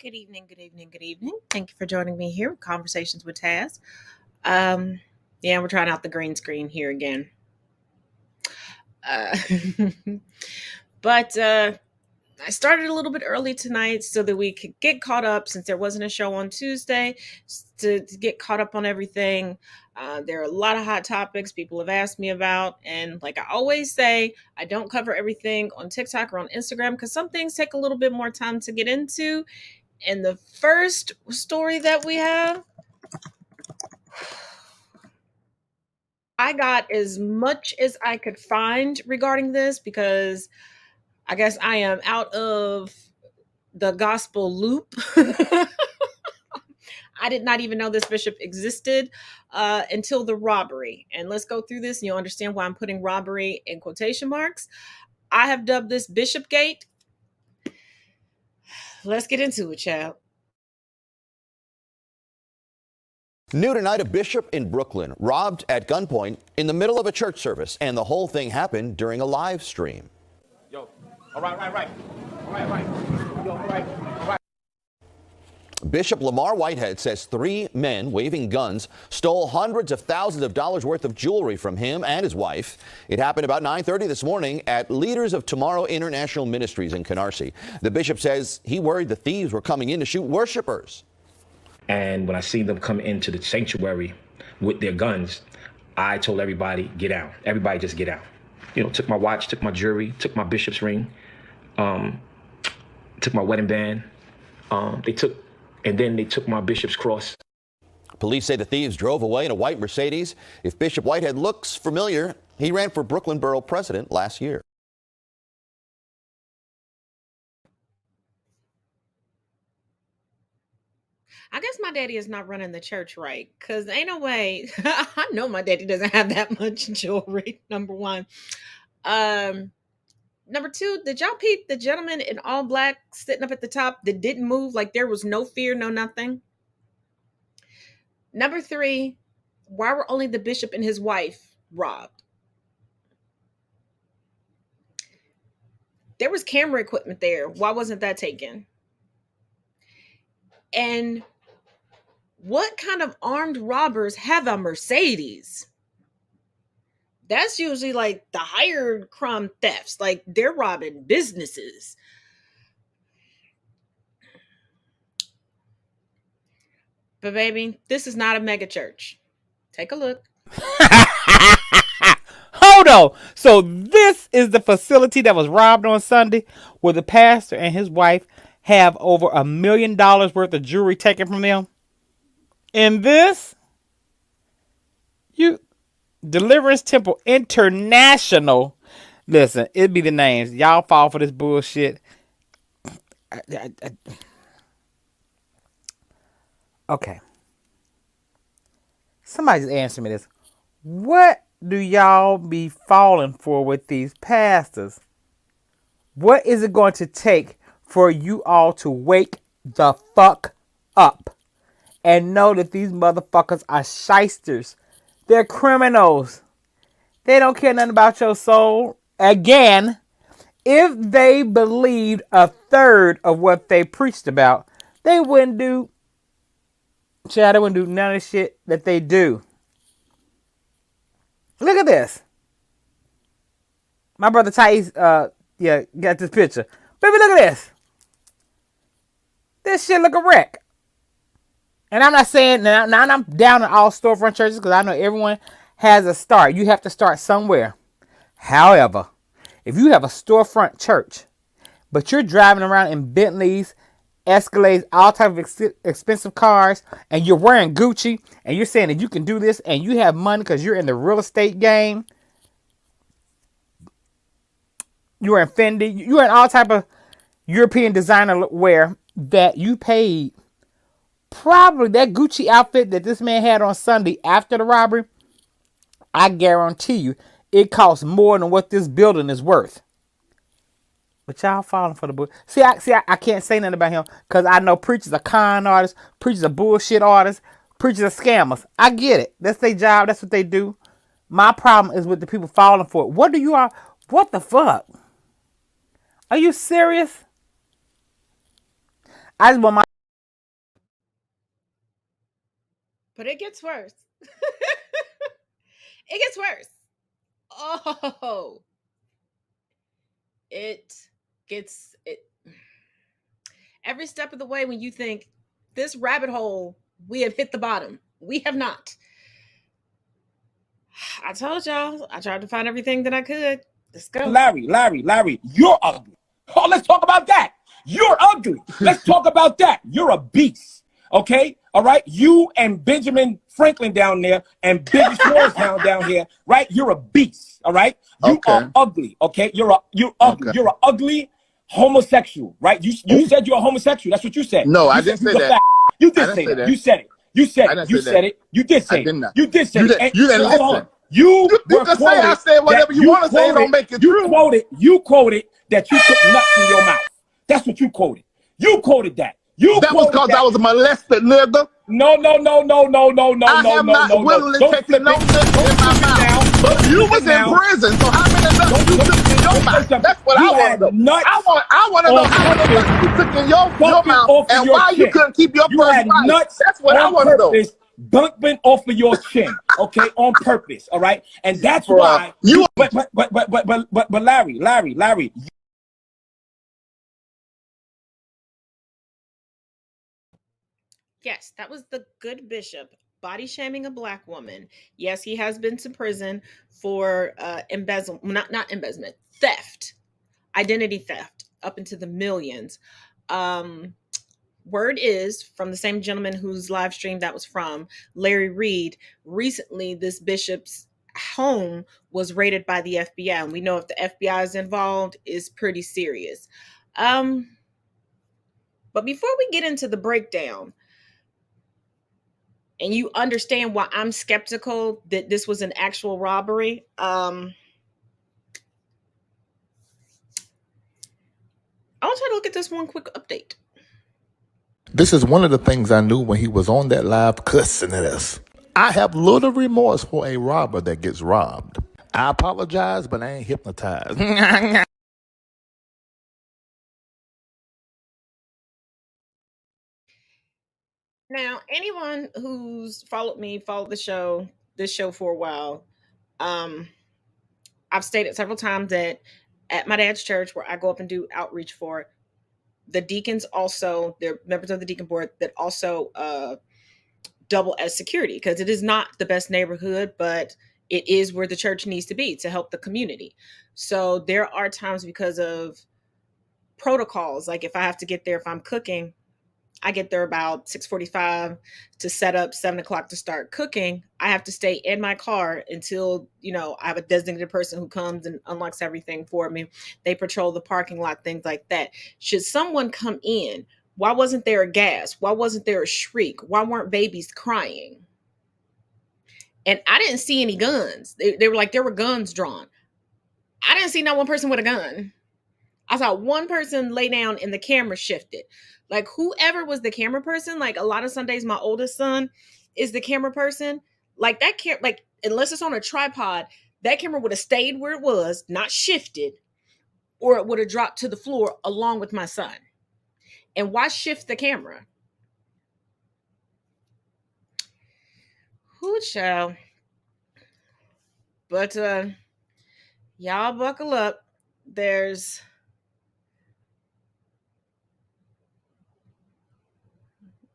Good evening, good evening, good evening. Thank you for joining me here with Conversations with Taz. Yeah, we're trying out the green screen here again. Uh, but I started a little bit early tonight so that we could get caught up since there wasn't a show on Tuesday to get caught up on everything. There are a lot of hot topics people have asked me about. And like I always say, I don't cover everything on TikTok or on Instagram because some things take a little bit more time to get into. And the first story that we have, I got as much as I could find regarding this because I guess I am out of the gospel loop. I did not even know this bishop existed until the robbery. And let's go through this and you'll understand why I'm putting robbery in quotation marks. I have dubbed this Bishopgate. Let's get into it, child. New tonight, a bishop in Brooklyn robbed at gunpoint in the middle of a church service, and the whole thing happened during a live stream. Yo, all right. Yo, all right. Bishop Lamar Whitehead says 3 men waving guns stole hundreds of thousands of dollars worth of jewelry from him and his wife. It happened about 9:30 this morning at Leaders of Tomorrow International Ministries in Canarsie. The bishop says he worried the thieves were coming in to shoot worshipers. And when I seen them come into the sanctuary with their guns, I told everybody, get out. Everybody just get out. You know, took my watch, took my jewelry, took my bishop's ring, took my wedding band. They took my bishop's cross. Police say the thieves drove away in a white Mercedes. If Bishop Whitehead looks familiar, he ran for Brooklyn Borough President last year. I guess my daddy is not running the church right because ain't no way. I know my daddy doesn't have that much jewelry. Number one. Number two, did y'all peep the gentleman in all black sitting up at the top that didn't move? Like there was no fear, no nothing. Number three, why were only the bishop and his wife robbed? There was camera equipment there. Why wasn't that taken? And what kind of armed robbers have a Mercedes? That's usually like the higher crime thefts. Like they're robbing businesses. But baby, this is not a mega church. Take a look. Hold on. So this is the facility that was robbed on Sunday where the pastor and his wife have over $1 million worth of jewelry taken from them. In this, Deliverance Temple International. Listen, it'd be the names. Y'all fall for this bullshit. Okay. Somebody just answer me this. What do y'all be falling for with these pastors? What is it going to take for you all to wake the fuck up and know that these motherfuckers are shysters? They're criminals. They don't care nothing about your soul. Again, if they believed a third of what they preached about, they wouldn't do none of the shit that they do. Look at this. My brother Thais, got this picture. Baby, look at this. This shit look a wreck. And I'm not saying, now I'm down in all storefront churches because I know everyone has a start. You have to start somewhere. However, if you have a storefront church, but you're driving around in Bentleys, Escalades, all type of expensive cars, and you're wearing Gucci, and you're saying that you can do this, and you have money because you're in the real estate game, you're in Fendi, you're in all type of European designer wear that you paid. Probably that Gucci outfit that this man had on Sunday after the robbery, I guarantee you, it costs more than what this building is worth. But y'all falling for the bull. See, I can't say nothing about him because I know preachers are con artists, preachers are bullshit artists, preachers are scammers. I get it. That's their job. That's what they do. My problem is with the people falling for it. What the fuck? Are you serious? I just want my it gets worse. It gets worse. Oh, it gets it every step of the way when you think this rabbit hole, we have hit the bottom. We have not. I told y'all, I tried to find everything that I could. Let's go. Larry, you're ugly. Oh, let's talk about that. You're ugly. Let's talk about that. You're a beast. Okay? All right? You and Benjamin Franklin down there and Biggie Smalls down here, right? You're a beast. All right? You are ugly. Okay? You're ugly. Okay. You're an ugly homosexual, right? You said you're a homosexual. That's what you said. No, you I said didn't say that. You did say that. You said it. You said it. You said it. You did say it. You did say it. You didn't listen. You can say I said whatever you want to say. It don't make it true. You quoted that you took nuts in your mouth. That's what you quoted. You quoted that. That was because I was molested, nigga. No. I have not willingly taken no nigga in my mouth. But you was in prison, so how many nuts you took in your mouth? That's what I want to know. I want to know how many nuts you took in your mouth and why you couldn't keep your first wife. That's what I want to know. Bumping off of your chin, okay, on purpose, all right, and that's why you. But Larry. Yes, that was the good bishop body shaming a black woman. Yes, he has been to prison for embezzlement, not embezzlement, theft, identity theft, up into the millions. Word is from the same gentleman whose live stream that was from, Larry Reed. Recently, this bishop's home was raided by the FBI, and we know if the FBI is involved, is pretty serious. But before we get into the breakdown, and you understand why I'm skeptical that this was an actual robbery, I want you to look at this one quick update. This is one of the things I knew when he was on that live cussing at us. I have little remorse for a robber that gets robbed. I apologize, but I ain't hypnotized. Now, anyone who's followed this show for a while, I've stated several times that at my dad's church, where I go up and do outreach for, the deacons also, they're members of the deacon board that also double as security, because it is not the best neighborhood, but it is where the church needs to be to help the community. So there are times, because of protocols, like if I have to get there, if I'm cooking, I get there about 6:45 to set up, 7 o'clock to start cooking. I have to stay in my car until, I have a designated person who comes and unlocks everything for me. They patrol the parking lot, things like that. Should someone come in, why wasn't there a gas? Why wasn't there a shriek? Why weren't babies crying? And I didn't see any guns. They were like, there were guns drawn. I didn't see not one person with a gun. I saw one person lay down and the camera shifted. Like, whoever was the camera person, like a lot of Sundays, my oldest son is the camera person. Like that like unless it's on a tripod, that camera would have stayed where it was, not shifted, or it would have dropped to the floor along with my son. And why shift the camera? Who child? But y'all buckle up.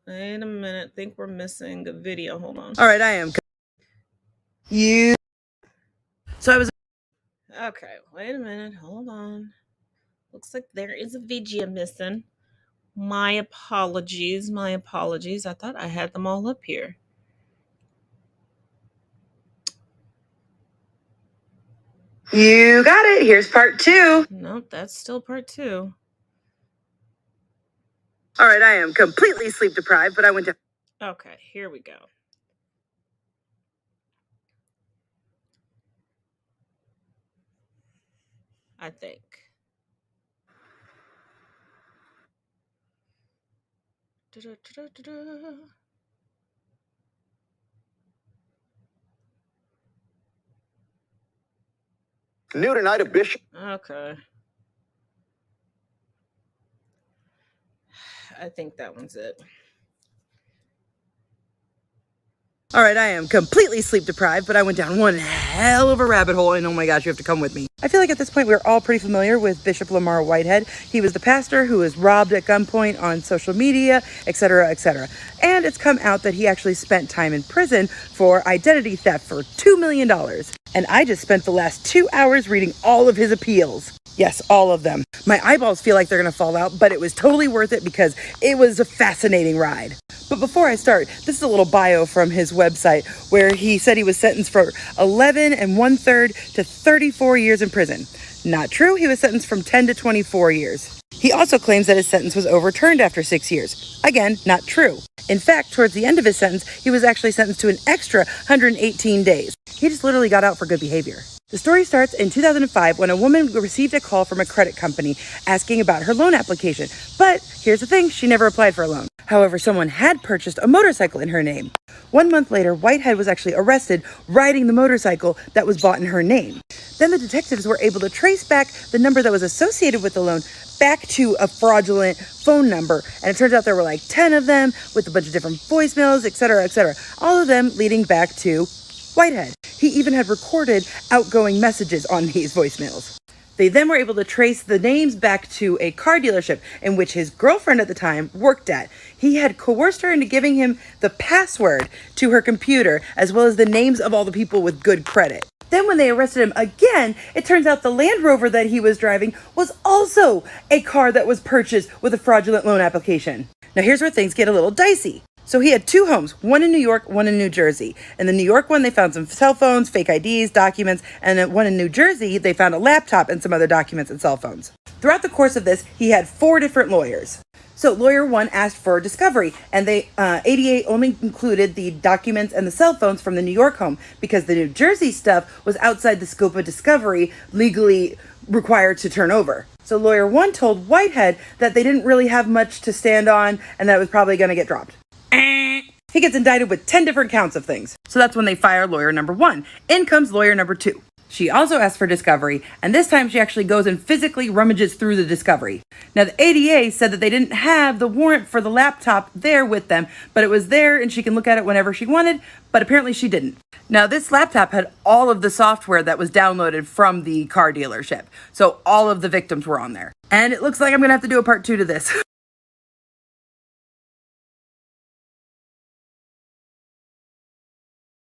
Wait a minute. I think we're missing a video. Hold on. All right, I am. So I was. Okay, wait a minute. Hold on. Looks like there is a video missing. My apologies. I thought I had them all up here. You got it. Here's part 2. Nope, that's still part 2. All right, I am completely sleep deprived, but I went to. Okay, here we go. I think. New tonight, a bishop. Okay. I think that one's it. All right, I am completely sleep deprived, but I went down one hell of a rabbit hole, and oh my gosh, you have to come with me. I feel like at this point we're all pretty familiar with Bishop Lamar Whitehead. He was the pastor who was robbed at gunpoint on social media, etc., etc. And it's come out that he actually spent time in prison for identity theft for $2 million. And I just spent the last 2 hours reading all of his appeals. Yes, all of them. My eyeballs feel like they're gonna fall out, but it was totally worth it because it was a fascinating ride. But before I start, this is a little bio from his website where he said he was sentenced for 11 1/3 to 34 years in prison. Not true, he was sentenced from 10 to 24 years. He also claims that his sentence was overturned after 6 years. Again, not true. In fact, towards the end of his sentence, he was actually sentenced to an extra 118 days. He just literally got out for good behavior. The story starts in 2005 when a woman received a call from a credit company asking about her loan application. But here's the thing, she never applied for a loan. However, someone had purchased a motorcycle in her name. 1 month later, Whitehead was actually arrested riding the motorcycle that was bought in her name. Then the detectives were able to trace back the number that was associated with the loan back to a fraudulent phone number. And it turns out there were like 10 of them with a bunch of different voicemails, etc., etc. All of them leading back to Whitehead. He even had recorded outgoing messages on these voicemails. They then were able to trace the names back to a car dealership in which his girlfriend at the time worked at. He had coerced her into giving him the password to her computer, as well as the names of all the people with good credit. Then when they arrested him again, it turns out the Land Rover that he was driving was also a car that was purchased with a fraudulent loan application. Now here's where things get a little dicey. So he had 2 homes, one in New York, one in New Jersey. In the New York one, they found some cell phones, fake IDs, documents, and at one in New Jersey, they found a laptop and some other documents and cell phones. Throughout the course of this, he had 4 different lawyers. So lawyer 1 asked for discovery, and they ADA only included the documents and the cell phones from the New York home because the New Jersey stuff was outside the scope of discovery legally required to turn over. So lawyer 1 told Whitehead that they didn't really have much to stand on and that it was probably going to get dropped. He gets indicted with 10 different counts of things. So that's when they fire lawyer number 1. In comes lawyer number 2. She also asks for discovery, and this time she actually goes and physically rummages through the discovery. Now the ADA said that they didn't have the warrant for the laptop there with them, but it was there and she can look at it whenever she wanted, but apparently she didn't. Now this laptop had all of the software that was downloaded from the car dealership. So all of the victims were on there. And it looks like I'm gonna have to do a part 2 to this.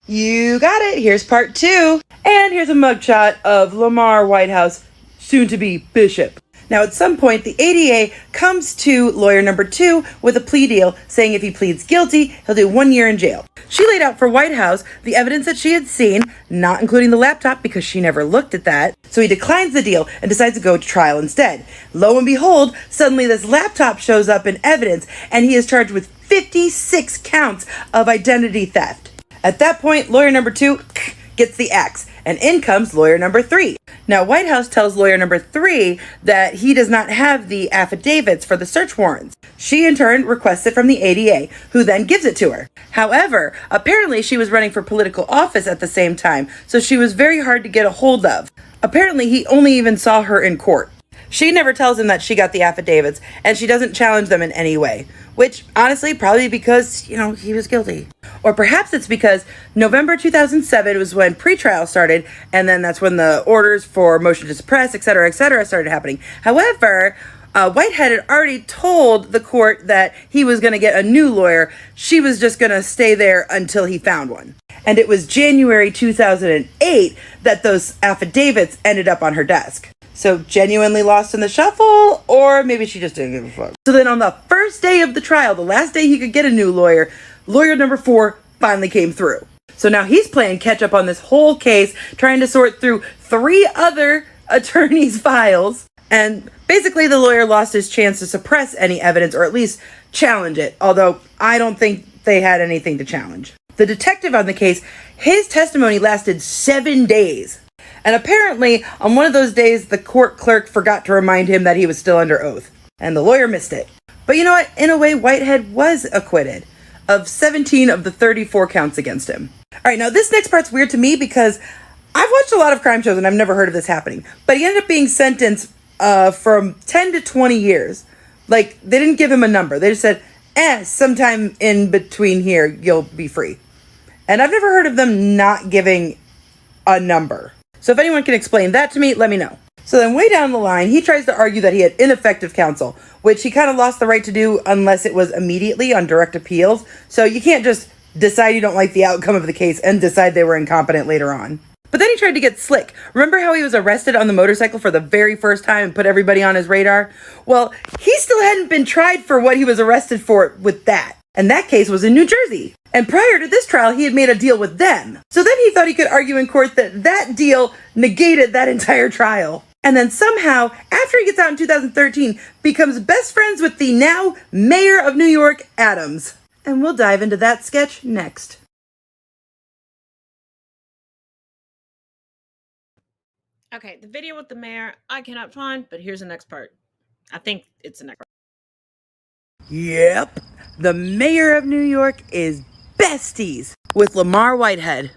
You got it. Here's part 2. And here's a mugshot of Lamar Whitehouse, soon to be Bishop. Now, at some point, the ADA comes to lawyer number 2 with a plea deal saying if he pleads guilty, he'll do 1 year in jail. She laid out for Whitehouse the evidence that she had seen, not including the laptop because she never looked at that. So he declines the deal and decides to go to trial instead. Lo and behold, suddenly this laptop shows up in evidence and he is charged with 56 counts of identity theft. At that point, lawyer number 2 gets the axe, and in comes lawyer number 3. Now, Whitehouse tells lawyer number 3 that he does not have the affidavits for the search warrants. She, in turn, requests it from the ADA, who then gives it to her. However, apparently she was running for political office at the same time, so she was very hard to get a hold of. Apparently, he only even saw her in court. She never tells him that she got the affidavits, and she doesn't challenge them in any way. Which, honestly, probably because, he was guilty. Or perhaps it's because November 2007 was when pretrial started, and then that's when the orders for motion to suppress, etc., started happening. However, Whitehead had already told the court that he was going to get a new lawyer. She was just going to stay there until he found one. And it was January 2008 that those affidavits ended up on her desk. So genuinely lost in the shuffle, or maybe she just didn't give a fuck. So then on the first day of the trial, the last day he could get a new lawyer, lawyer number 4 finally came through. So now he's playing catch up on this whole case, trying to sort through 3 other attorneys' files. And basically the lawyer lost his chance to suppress any evidence, or at least challenge it. Although I don't think they had anything to challenge. The detective on the case, his testimony lasted 7 days. And apparently, on one of those days, the court clerk forgot to remind him that he was still under oath. And the lawyer missed it. But you know what? In a way, Whitehead was acquitted of 17 of the 34 counts against him. All right, now this next part's weird to me because I've watched a lot of crime shows and I've never heard of this happening. But he ended up being sentenced from 10 to 20 years. Like, they didn't give him a number. They just said, sometime in between here, you'll be free. And I've never heard of them not giving a number. So if anyone can explain that to me, let me know. So then way down the line, he tries to argue that he had ineffective counsel, which he kind of lost the right to do unless it was immediately on direct appeals. So you can't just decide you don't like the outcome of the case and decide they were incompetent later on. But then he tried to get slick. Remember how he was arrested on the motorcycle for the very first time and put everybody on his radar? Well, he still hadn't been tried for what he was arrested for with that. And that case was in New Jersey. And prior to this trial, he had made a deal with them. So then he thought he could argue in court that that deal negated that entire trial. And then somehow, after he gets out in 2013, becomes best friends with the now mayor of New York, Adams. And we'll dive into that sketch next. Okay, the video with the mayor, I cannot find, but here's the next part. I think it's the next part. Yep, the mayor of New York is besties with Lamar Whitehead.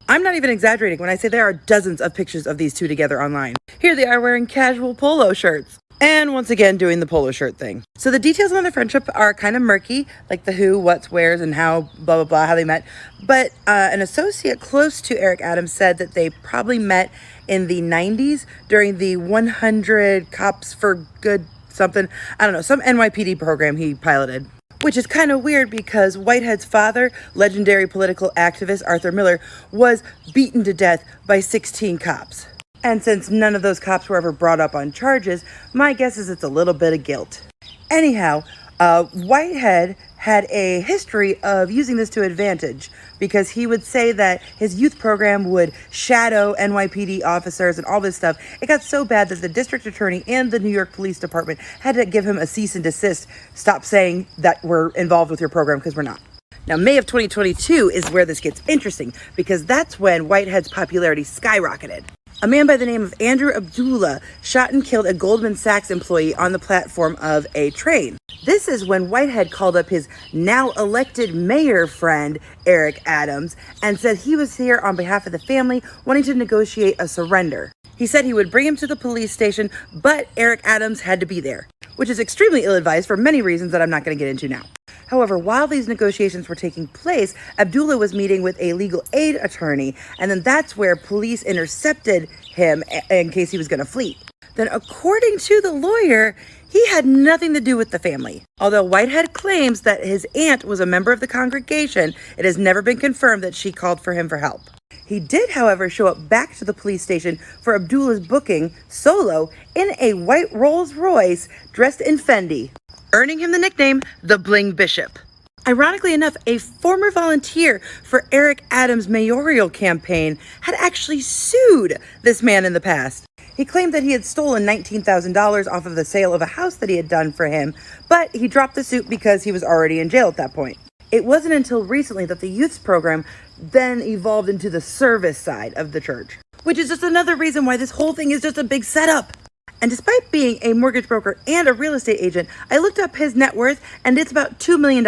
I'm not even exaggerating when I say there are dozens of pictures of these two together online. Here they are wearing casual polo shirts. And once again, doing the polo shirt thing. So the details on their friendship are kind of murky, like the who, what's, where's, and how, blah, blah, blah, how they met. But an associate close to Eric Adams said that they probably met in the 90s during the 100 Cops for Good something. I don't know, some NYPD program he piloted. Which is kind of weird because Whitehead's father, legendary political activist Arthur Miller, was beaten to death by 16 cops. And since none of those cops were ever brought up on charges, my guess is it's a little bit of guilt. Anyhow, Whitehead had a history of using this to advantage because he would say that his youth program would shadow NYPD officers and all this stuff. It got so bad that the district attorney and the New York Police Department had to give him a cease and desist. Stop saying that we're involved with your program because we're not. Now, May of 2022 is where this gets interesting because that's when Whitehead's popularity skyrocketed. A man by the name of Andrew Abdullah shot and killed a Goldman Sachs employee on the platform of a train. This is when Whitehead called up his now elected mayor friend, Eric Adams, and said he was here on behalf of the family wanting to negotiate a surrender. He said he would bring him to the police station, but Eric Adams had to be there, which is extremely ill-advised for many reasons that I'm not going to get into now. However, while these negotiations were taking place, Abdullah was meeting with a legal aid attorney, and then that's where police intercepted him in case he was going to flee. Then, according to the lawyer, he had nothing to do with the family. Although Whitehead claims that his aunt was a member of the congregation, it has never been confirmed that she called for him for help. He did, however, show up back to the police station for Abdullah's booking solo in a white Rolls Royce dressed in Fendi, earning him the nickname the Bling Bishop. Ironically enough, a former volunteer for Eric Adams' mayoral campaign had actually sued this man in the past. He claimed that he had stolen $19,000 off of the sale of a house that he had done for him, but he dropped the suit because he was already in jail at that point. It wasn't until recently that the youth's program then evolved into the service side of the church, which is just another reason why this whole thing is just a big setup. And despite being a mortgage broker and a real estate agent, I looked up his net worth and it's about $2 million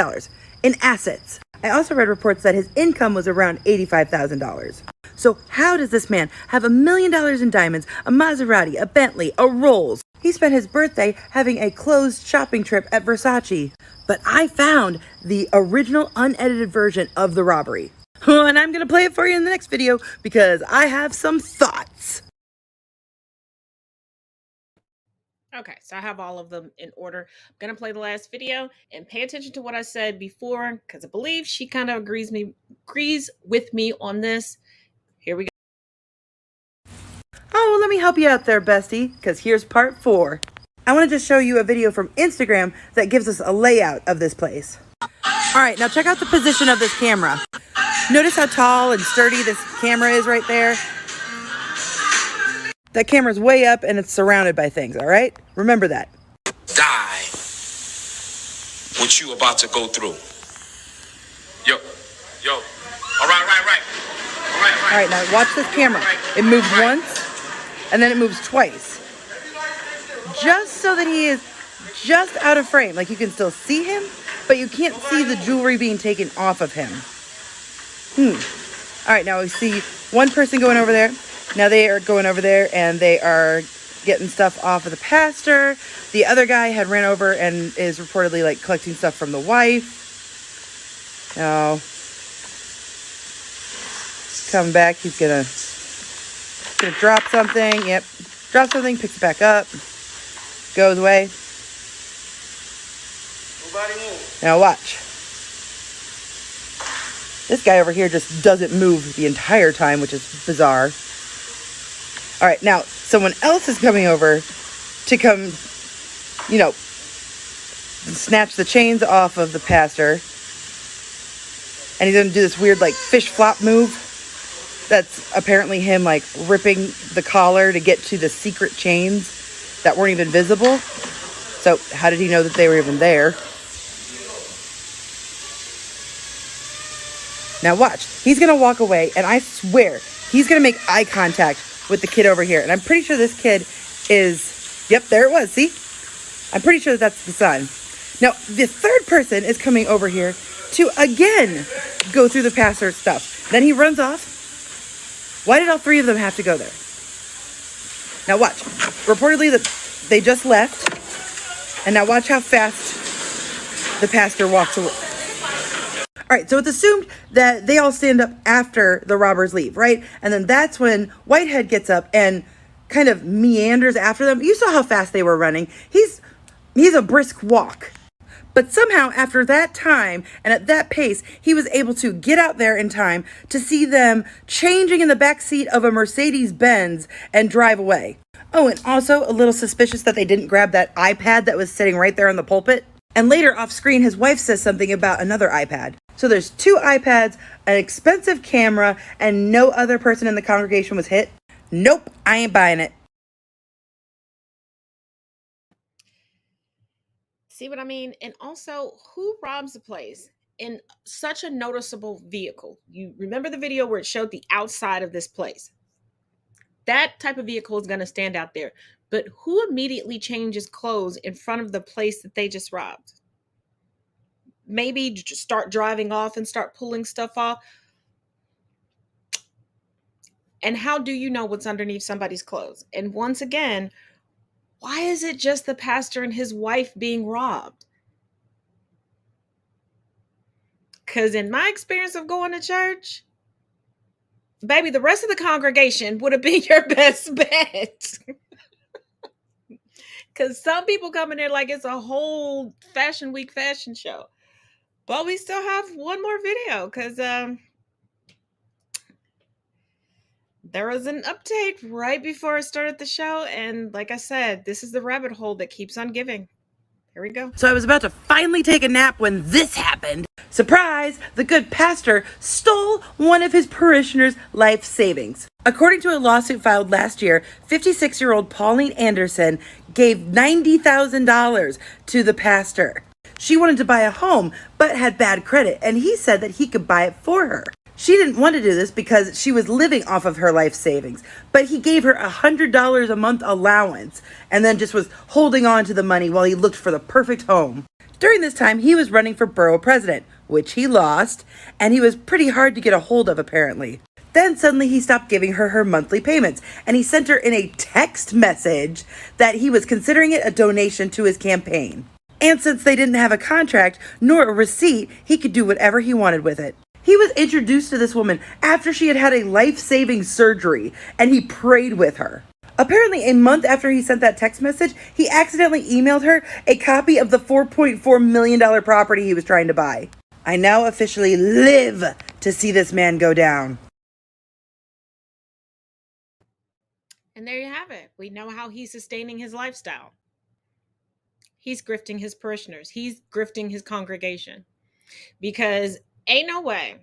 in assets. I also read reports that his income was around $85,000. So how does this man have $1 million in diamonds, a Maserati, a Bentley, a Rolls? He spent his birthday having a closed shopping trip at Versace. But I found the original unedited version of the robbery. And I'm going to play it for you in the next video because I have some thoughts. Okay, so I have all of them in order. I'm going to play the last video and pay attention to what I said before because I believe she kind of agrees with me on this. Here we go. Oh, well, let me help you out there, bestie, because here's part 4. I want to just show you a video from Instagram that gives us a layout of this place. All right, now check out the position of this camera. Notice how tall and sturdy this camera is right there? That camera's way up and it's surrounded by things, all right? Remember that. Die what you about to go through. Yo. All right. All right, now watch this camera. It moves once and then it moves twice. Just so that he is just out of frame. Like you can still see him, but you can't see the jewelry being taken off of him. All right, now we see one person going over there. Now they are going over there and they are getting stuff off of the pastor. The other guy had ran over and is reportedly like collecting stuff from the wife. Now, come back. He's gonna drop something. Yep, drop something, picks it back up, goes away. Nobody move. Now watch. This guy over here just doesn't move the entire time, which is bizarre. All right, now someone else is coming over to come, snatch the chains off of the pastor. And he's going to do this weird, fish flop move. That's apparently him, ripping the collar to get to the secret chains that weren't even visible. So how did he know that they were even there? Now watch. He's going to walk away, and I swear he's going to make eye contact with the kid over here. And I'm pretty sure this kid is... Yep, there it was. See? I'm pretty sure that's the son. Now, the third person is coming over here to, again, go through the pastor's stuff. Then he runs off. Why did all three of them have to go there? Now watch. Reportedly, they just left. And now watch how fast the pastor walks away. All right, so it's assumed that they all stand up after the robbers leave, right? And then that's when Whitehead gets up and kind of meanders after them. You saw how fast they were running. He's a brisk walk. But somehow, after that time and at that pace, he was able to get out there in time to see them changing in the backseat of a Mercedes-Benz and drive away. Oh, and also a little suspicious that they didn't grab that iPad that was sitting right there on the pulpit. And later off screen, his wife says something about another iPad. So there's 2 iPads, an expensive camera, and no other person in the congregation was hit. Nope, I ain't buying it. See what I mean? And also, who robs a place in such a noticeable vehicle? You remember the video where it showed the outside of this place? That type of vehicle is going to stand out there. But who immediately changes clothes in front of the place that they just robbed? Maybe just start driving off and start pulling stuff off. And how do you know what's underneath somebody's clothes? And once again, why is it just the pastor and his wife being robbed? Because in my experience of going to church, baby, the rest of the congregation would have been your best bet. Because some people come in there like it's a whole Fashion Week fashion show. But we still have one more video because there was an update right before I started the show. And like I said, this is the rabbit hole that keeps on giving. Here we go. So I was about to finally take a nap when this happened. Surprise! The good pastor stole one of his parishioners' life savings. According to a lawsuit filed last year, 56-year-old Pauline Anderson gave $90,000 to the pastor. She wanted to buy a home, but had bad credit, and he said that he could buy it for her. She didn't want to do this because she was living off of her life savings, but he gave her $100 a month allowance and then just was holding on to the money while he looked for the perfect home. During this time, he was running for borough president, which he lost, and he was pretty hard to get a hold of apparently. Then suddenly he stopped giving her her monthly payments, and he sent her in a text message that he was considering it a donation to his campaign. And since they didn't have a contract nor a receipt, he could do whatever he wanted with it. He was introduced to this woman after she had had a life-saving surgery, and he prayed with her. Apparently, a month after he sent that text message, he accidentally emailed her a copy of the $4.4 million property he was trying to buy. I now officially live to see this man go down. And there you have it. We know how he's sustaining his lifestyle. He's grifting his parishioners. He's grifting his congregation. Because ain't no way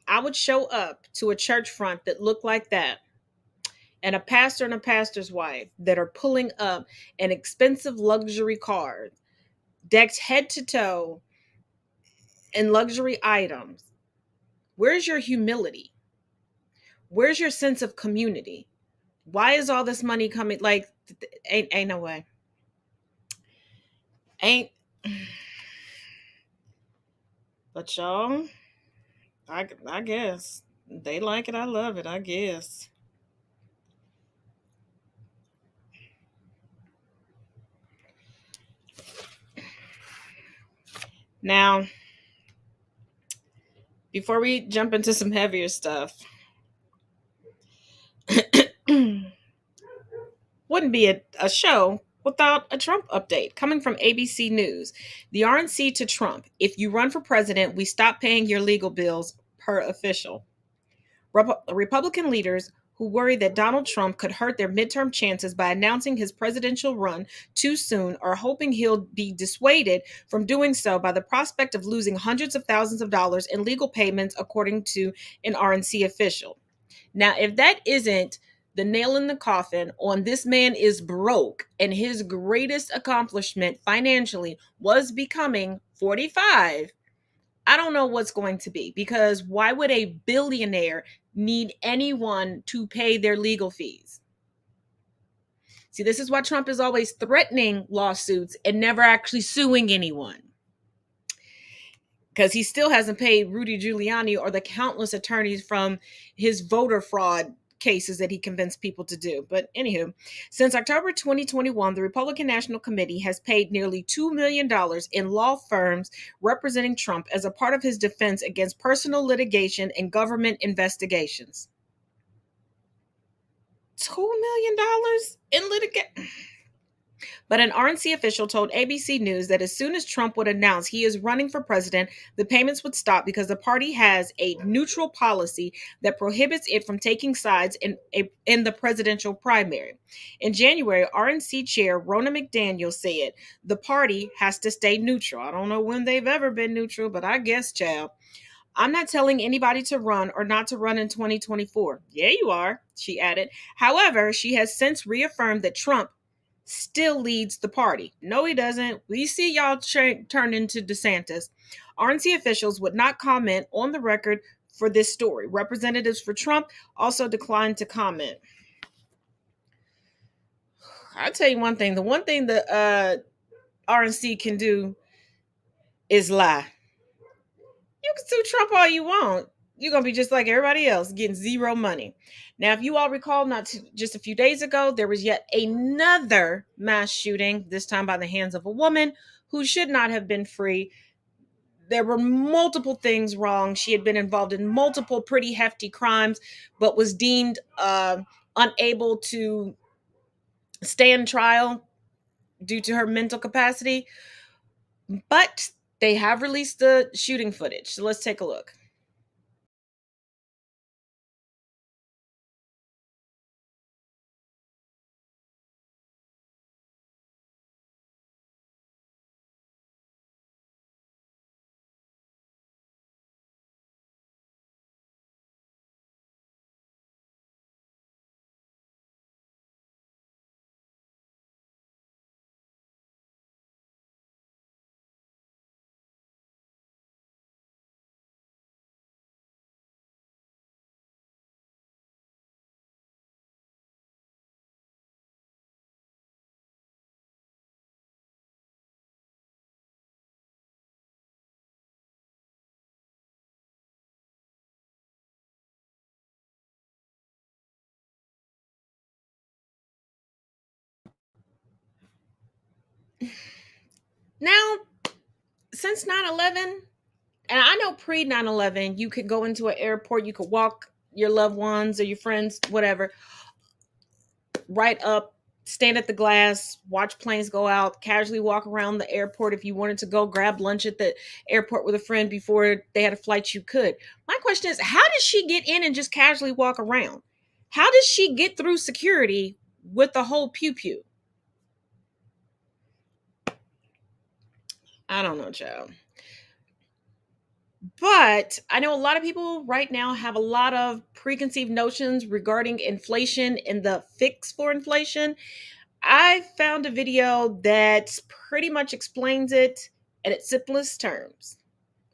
I would show up to a church front that looked like that and a pastor and a pastor's wife that are pulling up an expensive luxury car decked head to toe in luxury items. Where's your humility? Where's your sense of community? Why is all this money coming? Like, ain't no way. Ain't. But y'all, I guess they like it. I love it. I guess. Now, before we jump into some heavier stuff, wouldn't be a show without a Trump update coming from ABC News. The RNC to Trump. If you run for president, we stop paying your legal bills per official. Republican leaders who worry that Donald Trump could hurt their midterm chances by announcing his presidential run too soon are hoping he'll be dissuaded from doing so by the prospect of losing hundreds of thousands of dollars in legal payments, according to an RNC official. Now, if that isn't the nail in the coffin on this man is broke and his greatest accomplishment financially was becoming 45, I don't know what's going to be, because why would a billionaire need anyone to pay their legal fees? See, this is why Trump is always threatening lawsuits and never actually suing anyone, because he still hasn't paid Rudy Giuliani or the countless attorneys from his voter fraud cases that he convinced people to do. But anywho, since October 2021, the Republican National Committee has paid nearly $2 million in law firms representing Trump as a part of his defense against personal litigation and government investigations. $2 million in litigation. But an RNC official told ABC News that as soon as Trump would announce he is running for president, the payments would stop because the party has a neutral policy that prohibits it from taking sides in the presidential primary. In January, RNC chair Ronna McDaniel said the party has to stay neutral. I don't know when they've ever been neutral, but I guess, child. I'm not telling anybody to run or not to run in 2024. Yeah, you are, she added. However, she has since reaffirmed that Trump still leads the party. No, he doesn't. We see y'all turn into DeSantis. RNC officials would not comment on the record for this story. Representatives for Trump also declined to comment. I'll tell you one thing. The one thing the RNC can do is lie. You can sue Trump all you want. You're going to be just like everybody else, getting zero money. Now, if you all recall, just a few days ago, there was yet another mass shooting, this time by the hands of a woman who should not have been free. There were multiple things wrong. She had been involved in multiple pretty hefty crimes, but was deemed unable to stand trial due to her mental capacity. But they have released the shooting footage. So let's take a look. Now, since 9/11, and I know pre 9/11, you could go into an airport, you could walk your loved ones or your friends, whatever, right up, stand at the glass, watch planes go out, casually walk around the airport. If you wanted to go grab lunch at the airport with a friend before they had a flight, you could. My question is, how did she get in and just casually walk around? How does she get through security with the whole pew-pew? I don't know, child. But I know a lot of people right now have a lot of preconceived notions regarding inflation and the fix for inflation. I found a video that pretty much explains it at its simplest terms.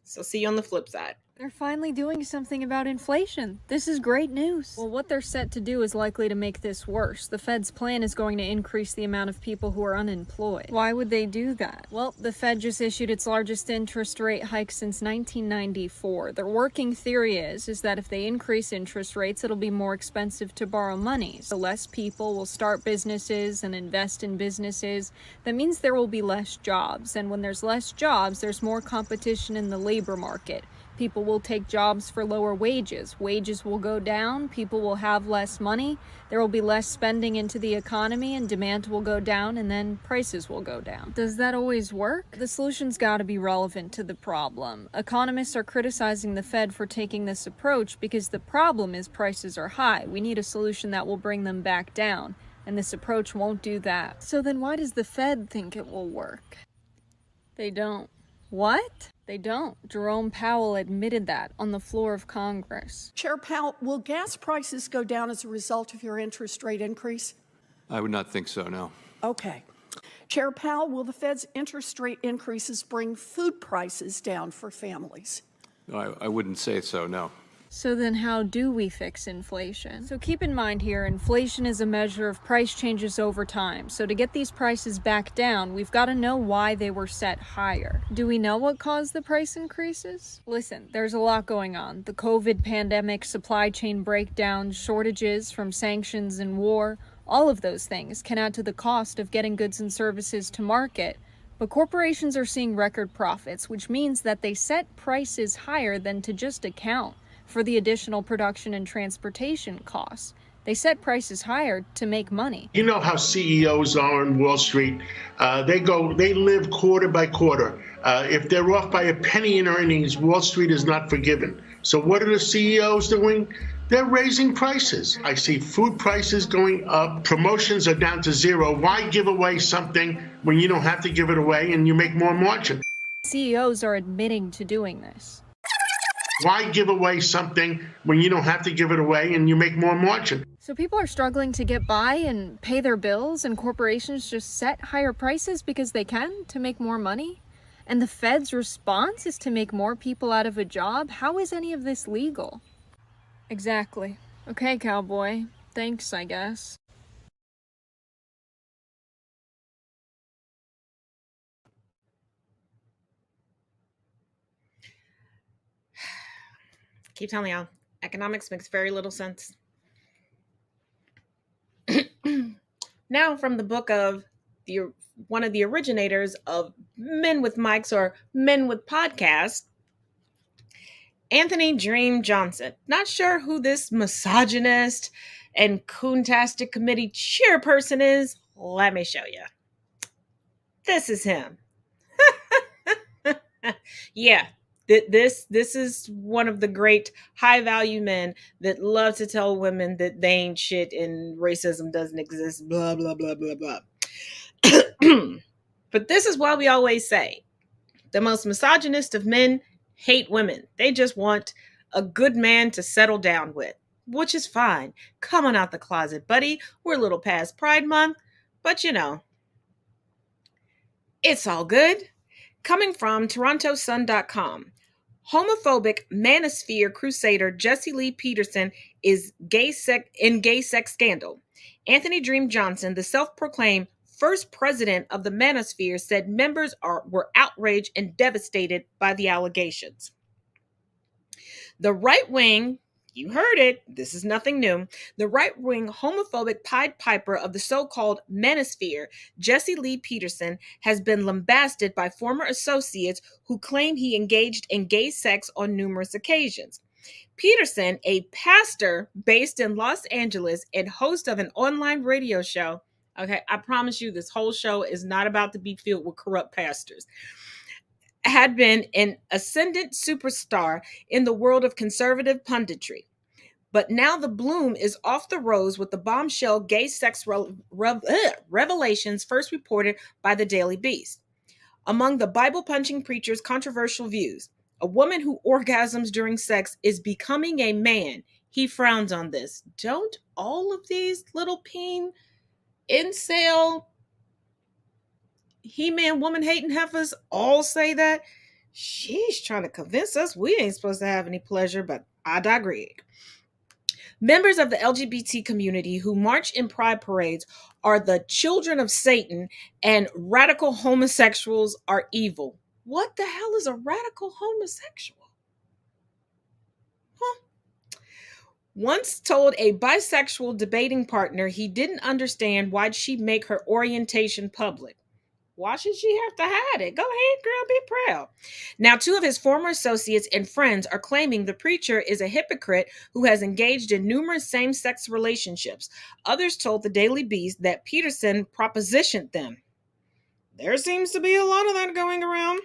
So see you on the flip side. They're finally doing something about inflation. This is great news. Well, what they're set to do is likely to make this worse. The Fed's plan is going to increase the amount of people who are unemployed. Why would they do that? Well, the Fed just issued its largest interest rate hike since 1994. Their working theory is that if they increase interest rates, it'll be more expensive to borrow money. So less people will start businesses and invest in businesses. That means there will be less jobs. And when there's less jobs, there's more competition in the labor market. People will take jobs for lower wages. Wages will go down, people will have less money, there will be less spending into the economy, and demand will go down, and then prices will go down. Does that always work? The solution's gotta be relevant to the problem. Economists are criticizing the Fed for taking this approach because the problem is prices are high. We need a solution that will bring them back down, and this approach won't do that. So then why does the Fed think it will work? They don't. What? They don't. Jerome Powell admitted that on the floor of Congress. Chair Powell, will gas prices go down as a result of your interest rate increase? I would not think so, no. Okay. Chair Powell, will the Fed's interest rate increases bring food prices down for families? I wouldn't say so, no. So then how do we fix inflation? So keep in mind here, inflation is a measure of price changes over time. So to get these prices back down, we've got to know why they were set higher. Do we know what caused the price increases? Listen, there's a lot going on. The COVID pandemic, supply chain breakdowns, shortages from sanctions and war, all of those things can add to the cost of getting goods and services to market. But corporations are seeing record profits, which means that they set prices higher than to just account for the additional production and transportation costs. They set prices higher to make money. You know how CEOs are on Wall Street. They live quarter by quarter. If they're off by a penny in earnings, Wall Street is not forgiven. So what are the CEOs doing? They're raising prices. I see food prices going up. Promotions are down to zero. Why give away something when you don't have to give it away and you make more margin? CEOs are admitting to doing this. Why give away something when you don't have to give it away and you make more margin? So people are struggling to get by and pay their bills, and corporations just set higher prices because they can to make more money? And the Fed's response is to make more people out of a job? How is any of this legal? Exactly. Okay, cowboy. Thanks, I guess. Keep telling y'all, economics makes very little sense. Now, from the book of one of the originators of Men with Mics or Men with Podcasts, Anthony Dream Johnson. Not sure who this misogynist and coontastic committee chairperson is. Let me show you. This is him. Yeah. This is one of the great high-value men that love to tell women that they ain't shit and racism doesn't exist, blah, blah, blah, blah, blah. But this is why we always say, the most misogynist of men hate women. They just want a good man to settle down with, which is fine. Come on out the closet, buddy. We're a little past Pride Month, but you know, it's all good. Coming from TorontoSun.com, homophobic manosphere crusader Jesse Lee Peterson is in gay sex scandal. Anthony Dream Johnson, the self-proclaimed first president of the manosphere, said members were outraged and devastated by the allegations. The right wing, you heard it, this is nothing new. The right-wing homophobic Pied Piper of the so-called manosphere, Jesse Lee Peterson, has been lambasted by former associates who claim he engaged in gay sex on numerous occasions. Peterson, a pastor based in Los Angeles and host of an online radio show, okay, I promise you this whole show is not about to be filled with corrupt pastors, had been an ascendant superstar in the world of conservative punditry. But now the bloom is off the rose with the bombshell gay sex revelations first reported by the Daily Beast. Among the Bible-punching preacher's controversial views, a woman who orgasms during sex is becoming a man. He frowns on this. Don't all of these little peen, incel, He-Man, woman-hating heifers all say that? She's trying to convince us we ain't supposed to have any pleasure, but I digress. Members of the LGBT community who march in pride parades are the children of Satan, and radical homosexuals are evil. What the hell is a radical homosexual? Huh? Once told a bisexual debating partner he didn't understand why she'd make her orientation public. Why should she have to hide it? Go ahead, girl, be proud. Now, 2 of his former associates and friends are claiming the preacher is a hypocrite who has engaged in numerous same-sex relationships. Others told the Daily Beast that Peterson propositioned them. There seems to be a lot of that going around.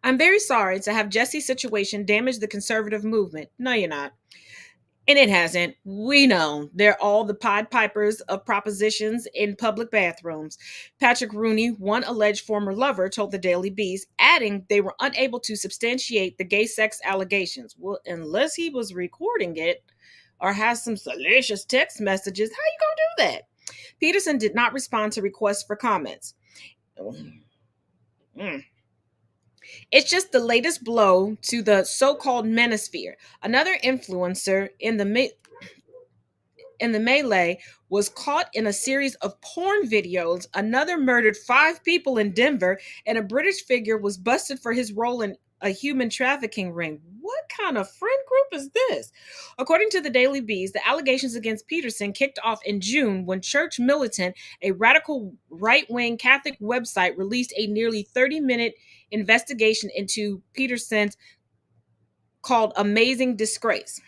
I'm very sorry to have Jesse's situation damage the conservative movement. No, you're not. And it hasn't. We know they're all the Pied Pipers of propositions in public bathrooms. Patrick Rooney, one alleged former lover, told the Daily Beast, adding they were unable to substantiate the gay sex allegations. Well, unless he was recording it or has some salacious text messages, how you gonna do that? Peterson did not respond to requests for comments. It's just the latest blow to the so-called manosphere. Another influencer in the melee was caught in a series of porn videos. Another murdered 5 people in Denver, and a British figure was busted for his role in a human trafficking ring. What kind of friend group is this? According to the Daily Beast, the allegations against Peterson kicked off in June when Church Militant, a radical right-wing Catholic website, released a nearly 30-minute investigation into Peterson's called Amazing Disgrace.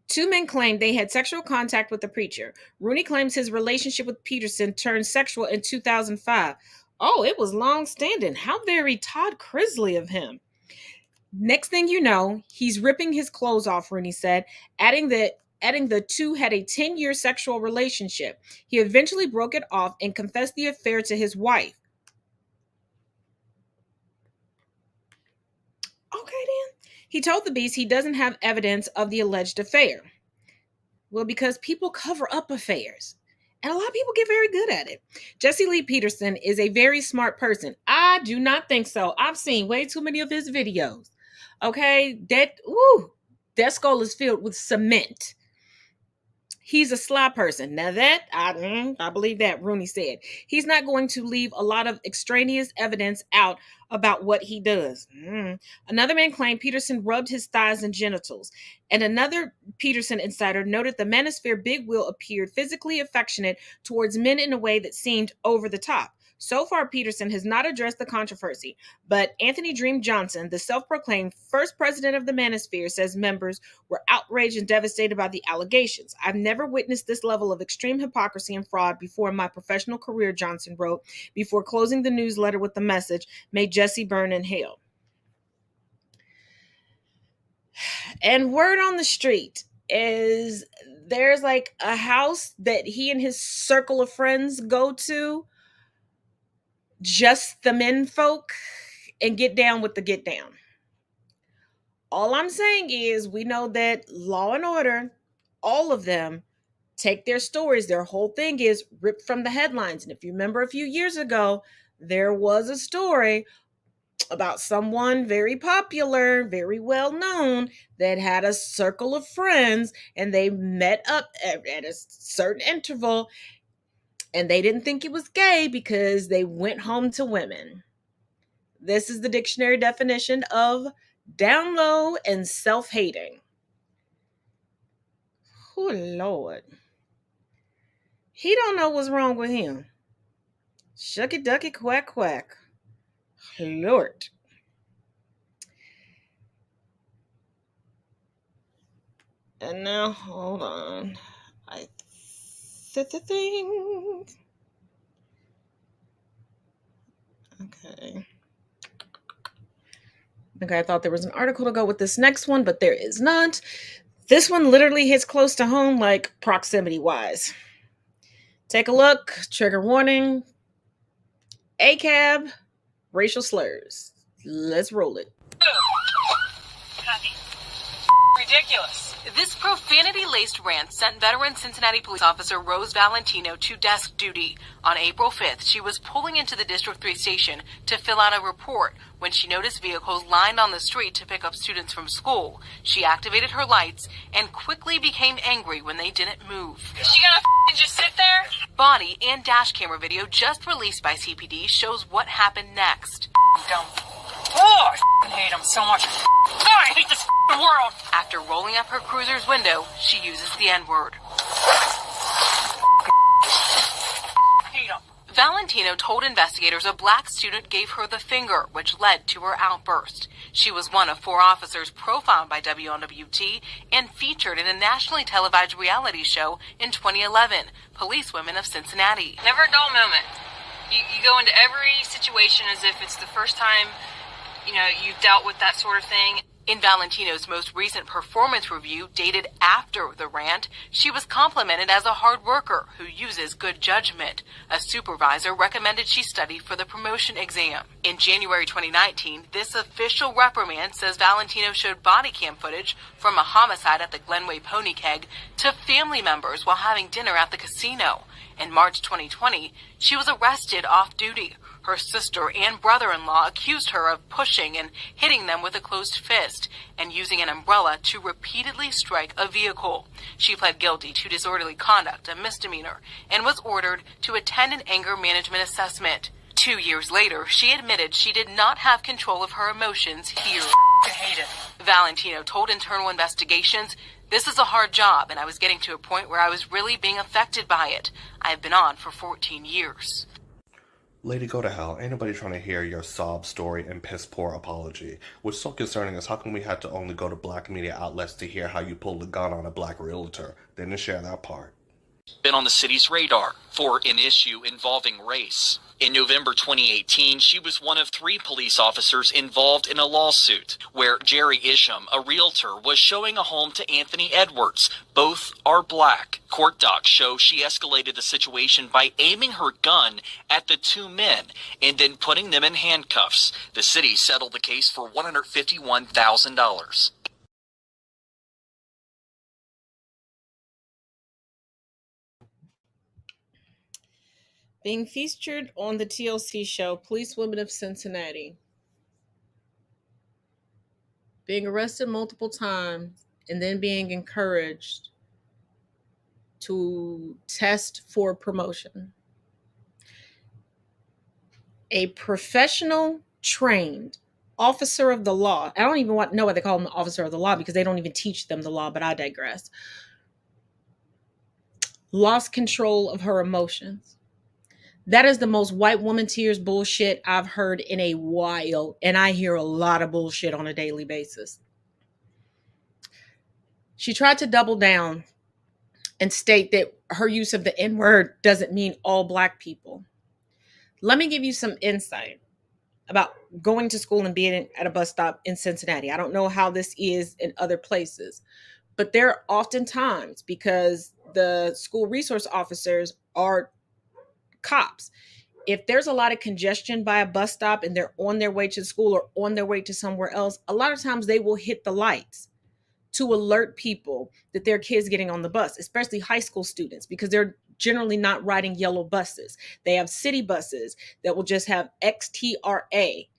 2 men claimed they had sexual contact with the preacher. Rooney claims his relationship with Peterson turned sexual in 2005. Oh, it was long-standing. How very Todd Crisley of him. Next thing you know, he's ripping his clothes off, Rooney said, adding the 2 had a 10-year sexual relationship. He eventually broke it off and confessed the affair to his wife. Okay, then. He told the Beast he doesn't have evidence of the alleged affair. Well, because people cover up affairs. And a lot of people get very good at it. Jesse Lee Peterson is a very smart person. I do not think so. I've seen way too many of his videos. Okay? That skull is filled with cement. He's a sly person. Now that, I believe that, Rooney said. He's not going to leave a lot of extraneous evidence out about what he does. Another man claimed Peterson rubbed his thighs and genitals. And another Peterson insider noted the manosphere big wheel appeared physically affectionate towards men in a way that seemed over the top. So far, Peterson has not addressed the controversy, but Anthony Dream Johnson, the self-proclaimed first president of the manosphere, says members were outraged and devastated by the allegations. I've never witnessed this level of extreme hypocrisy and fraud before in my professional career, Johnson wrote, before closing the newsletter with the message, may Jesse burn in hell. And word on the street is there's like a house that he and his circle of friends go to, just the men folk, and get down with the get down. All I'm saying is we know that Law and Order, all of them, take their stories. Their whole thing is ripped from the headlines. And if you remember a few years ago, there was a story about someone very popular, very well known, that had a circle of friends and they met up at a certain interval. And they didn't think it was gay because they went home to women. This is the dictionary definition of down low and self-hating. Oh, Lord. He don't know what's wrong with him. Shucky ducky quack quack. Lord. And now, hold on. I said the thing. Okay. I thought there was an article to go with this next one, but there is not. This one literally hits close to home, like proximity-wise. Take a look. Trigger warning. ACAB. Racial slurs. Let's roll it. Ridiculous. This profanity-laced rant sent veteran Cincinnati police officer Rose Valentino to desk duty. On April 5th, she was pulling into the District 3 station to fill out a report when she noticed vehicles lined on the street to pick up students from school. She activated her lights and quickly became angry when they didn't move. Is she gonna just sit there? Body and dash camera video just released by CPD shows what happened next. Dumb. Oh, I hate him so much. Oh, I hate this world. After rolling up her cruiser's window, she uses the N-word. Hate him. Valentino Valentino told investigators a black student gave her the finger, which led to her outburst. She was one of 4 officers profiled by WNWT and featured in a nationally televised reality show in 2011, Police Women of Cincinnati. Never a dull moment. You go into every situation as if it's the first time, you've dealt with that sort of thing. In Valentino's most recent performance review, dated after the rant, she was complimented as a hard worker who uses good judgment. A supervisor recommended she study for the promotion exam. In January 2019, this official reprimand says Valentino showed body cam footage from a homicide at the Glenway Pony Keg to family members while having dinner at the casino. In March 2020, she was arrested off duty. Her sister and brother-in-law accused her of pushing and hitting them with a closed fist and using an umbrella to repeatedly strike a vehicle. She pled guilty to disorderly conduct, a misdemeanor, and was ordered to attend an anger management assessment. 2 years later, she admitted she did not have control of her emotions here. I hate it. Valentino told internal investigations, "This is a hard job, and I was getting to a point where I was really being affected by it. I have been on for 14 years. Lady, go to hell. Ain't nobody trying to hear your sob story and piss poor apology. What's so concerning is how come we had to only go to black media outlets to hear how you pulled a gun on a black realtor? Didn't share that part. Been on the city's radar for an issue involving race. In November 2018, she was one of 3 police officers involved in a lawsuit where Jerry Isham, a realtor, was showing a home to Anthony Edwards. Both are black. Court docs show she escalated the situation by aiming her gun at the 2 men and then putting them in handcuffs. The city settled the case for $151,000. Being featured on the TLC show Police Women of Cincinnati. Being arrested multiple times and then being encouraged to test for promotion. A professional, trained officer of the law. I don't even know why they call him the officer of the law because they don't even teach them the law, but I digress. Lost control of her emotions. That is the most white woman tears bullshit I've heard in a while. And I hear a lot of bullshit on a daily basis. She tried to double down and state that her use of the N-word doesn't mean all black people. Let me give you some insight about going to school and being at a bus stop in Cincinnati. I don't know how this is in other places, but there are often times, because the school resource officers are cops, if there's a lot of congestion by a bus stop and they're on their way to school or on their way to somewhere else, a lot of times they will hit the lights to alert people that their kids getting on the bus, especially high school students, because they're generally not riding yellow buses. They have city buses that will just have XTRA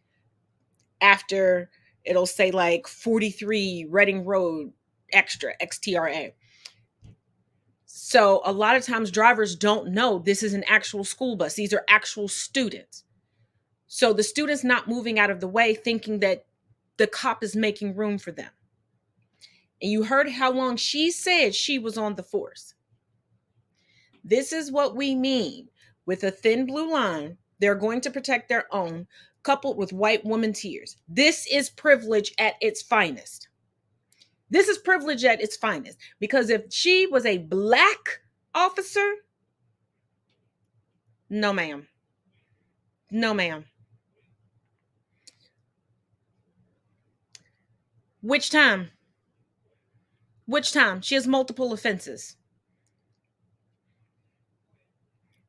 after, it'll say like 43 Reading Road extra XTRA. So a lot of times drivers don't know this is an actual school bus. These are actual students. So the student's not moving out of the way thinking that the cop is making room for them. And you heard how long she said she was on the force. This is what we mean with a thin blue line. They're going to protect their own, coupled with white woman tears. This is privilege at its finest. This is privilege at its finest, because if she was a black officer, no ma'am. No ma'am. Which time? Which time? She has multiple offenses.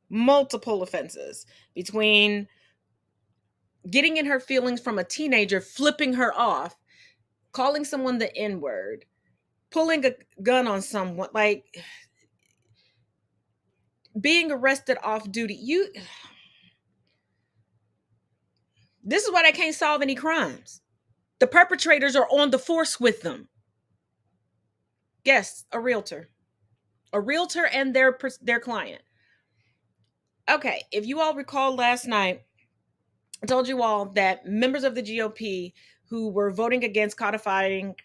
Multiple offenses, between getting in her feelings from a teenager, flipping her off, calling someone the N-word, pulling a gun on someone, like being arrested off duty. This is why they can't solve any crimes. The perpetrators are on the force with them. Yes, a realtor and their client. Okay, if you all recall last night, I told you all that members of the GOP who were voting against codifying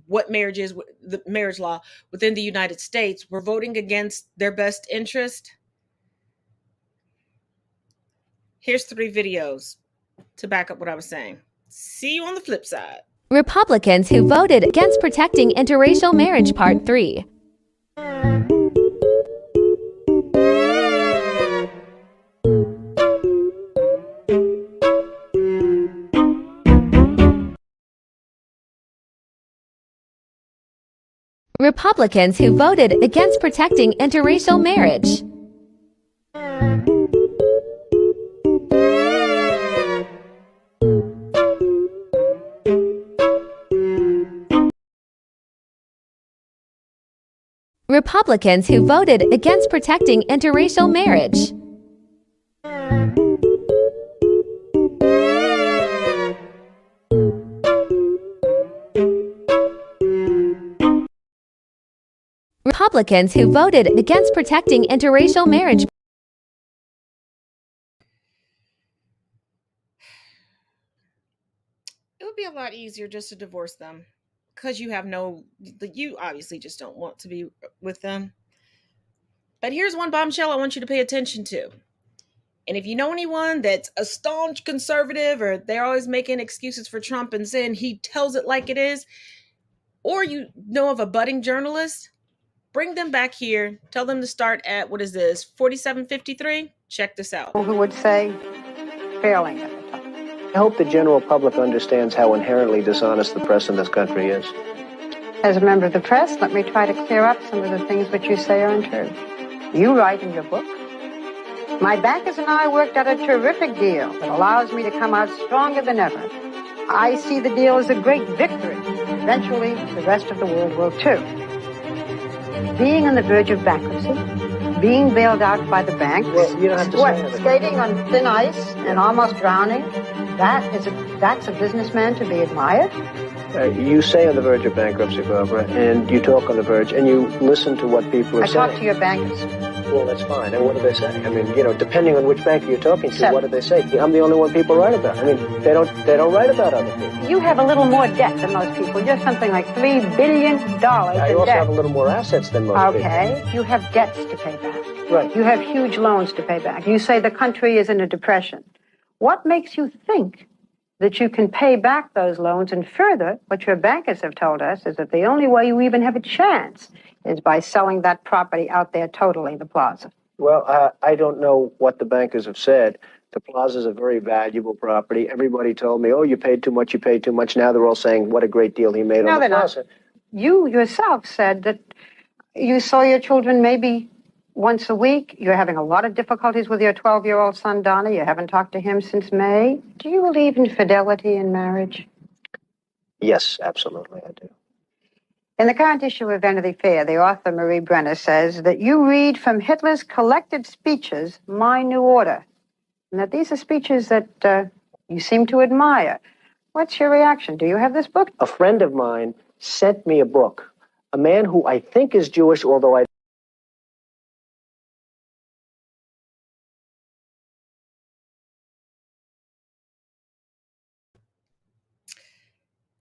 what marriage is, the marriage law within the United States, were voting against their best interest. Here's 3 videos to back up what I was saying. See you on the flip side. Republicans who voted against protecting interracial marriage, Part 3. Republicans who voted against protecting interracial marriage. Republicans who voted against protecting interracial marriage. Republicans who voted against protecting interracial marriage. It would be a lot easier just to divorce them because you obviously just don't want to be with them. But here's one bombshell I want you to pay attention to. And if you know anyone that's a staunch conservative, or they're always making excuses for Trump and saying he tells it like it is, or you know of a budding journalist, bring them back here. Tell them to start at, 4753? Check this out. Who would say failing? I hope the general public understands how inherently dishonest the press in this country is. As a member of the press, let me try to clear up some of the things which you say are untrue. You write in your book, my bankers and I worked out a terrific deal that allows me to come out stronger than ever. I see the deal as a great victory. Eventually, the rest of the world will too. Being on the verge of bankruptcy, being bailed out by the banks, well, you don't have to say skating on thin ice and almost drowning, that's a businessman to be admired. You say on the verge of bankruptcy, Barbara, and you talk on the verge, and you listen to what people are saying. I talk to your bankers. Well, that's fine. And what do they say? I mean, depending on which banker you're talking to, what do they say? I'm the only one people write about. I mean, they don't write about other people. You have a little more debt than most people. You're something like $3 billion in debt. I also have a little more assets than most people. Okay. You have debts to pay back. Right. You have huge loans to pay back. You say the country is in a depression. What makes you think that you can pay back those loans? And further, what your bankers have told us is that the only way you even have a chance is by selling that property out there totally, the plaza. Well, I don't know what the bankers have said. The plaza is a very valuable property. Everybody told me, oh, you paid too much, you paid too much. Now they're all saying what a great deal he made on the plaza. You yourself said that you saw your children maybe once a week. You're having a lot of difficulties with your 12-year-old son, Donnie. You haven't talked to him since May. Do you believe in fidelity in marriage? Yes, absolutely, I do. In the current issue of Vanity Fair, the author Marie Brenner says that you read from Hitler's collected speeches, My New Order, and that these are speeches that you seem to admire. What's your reaction? Do you have this book? A friend of mine sent me a book. A man who I think is Jewish, although I...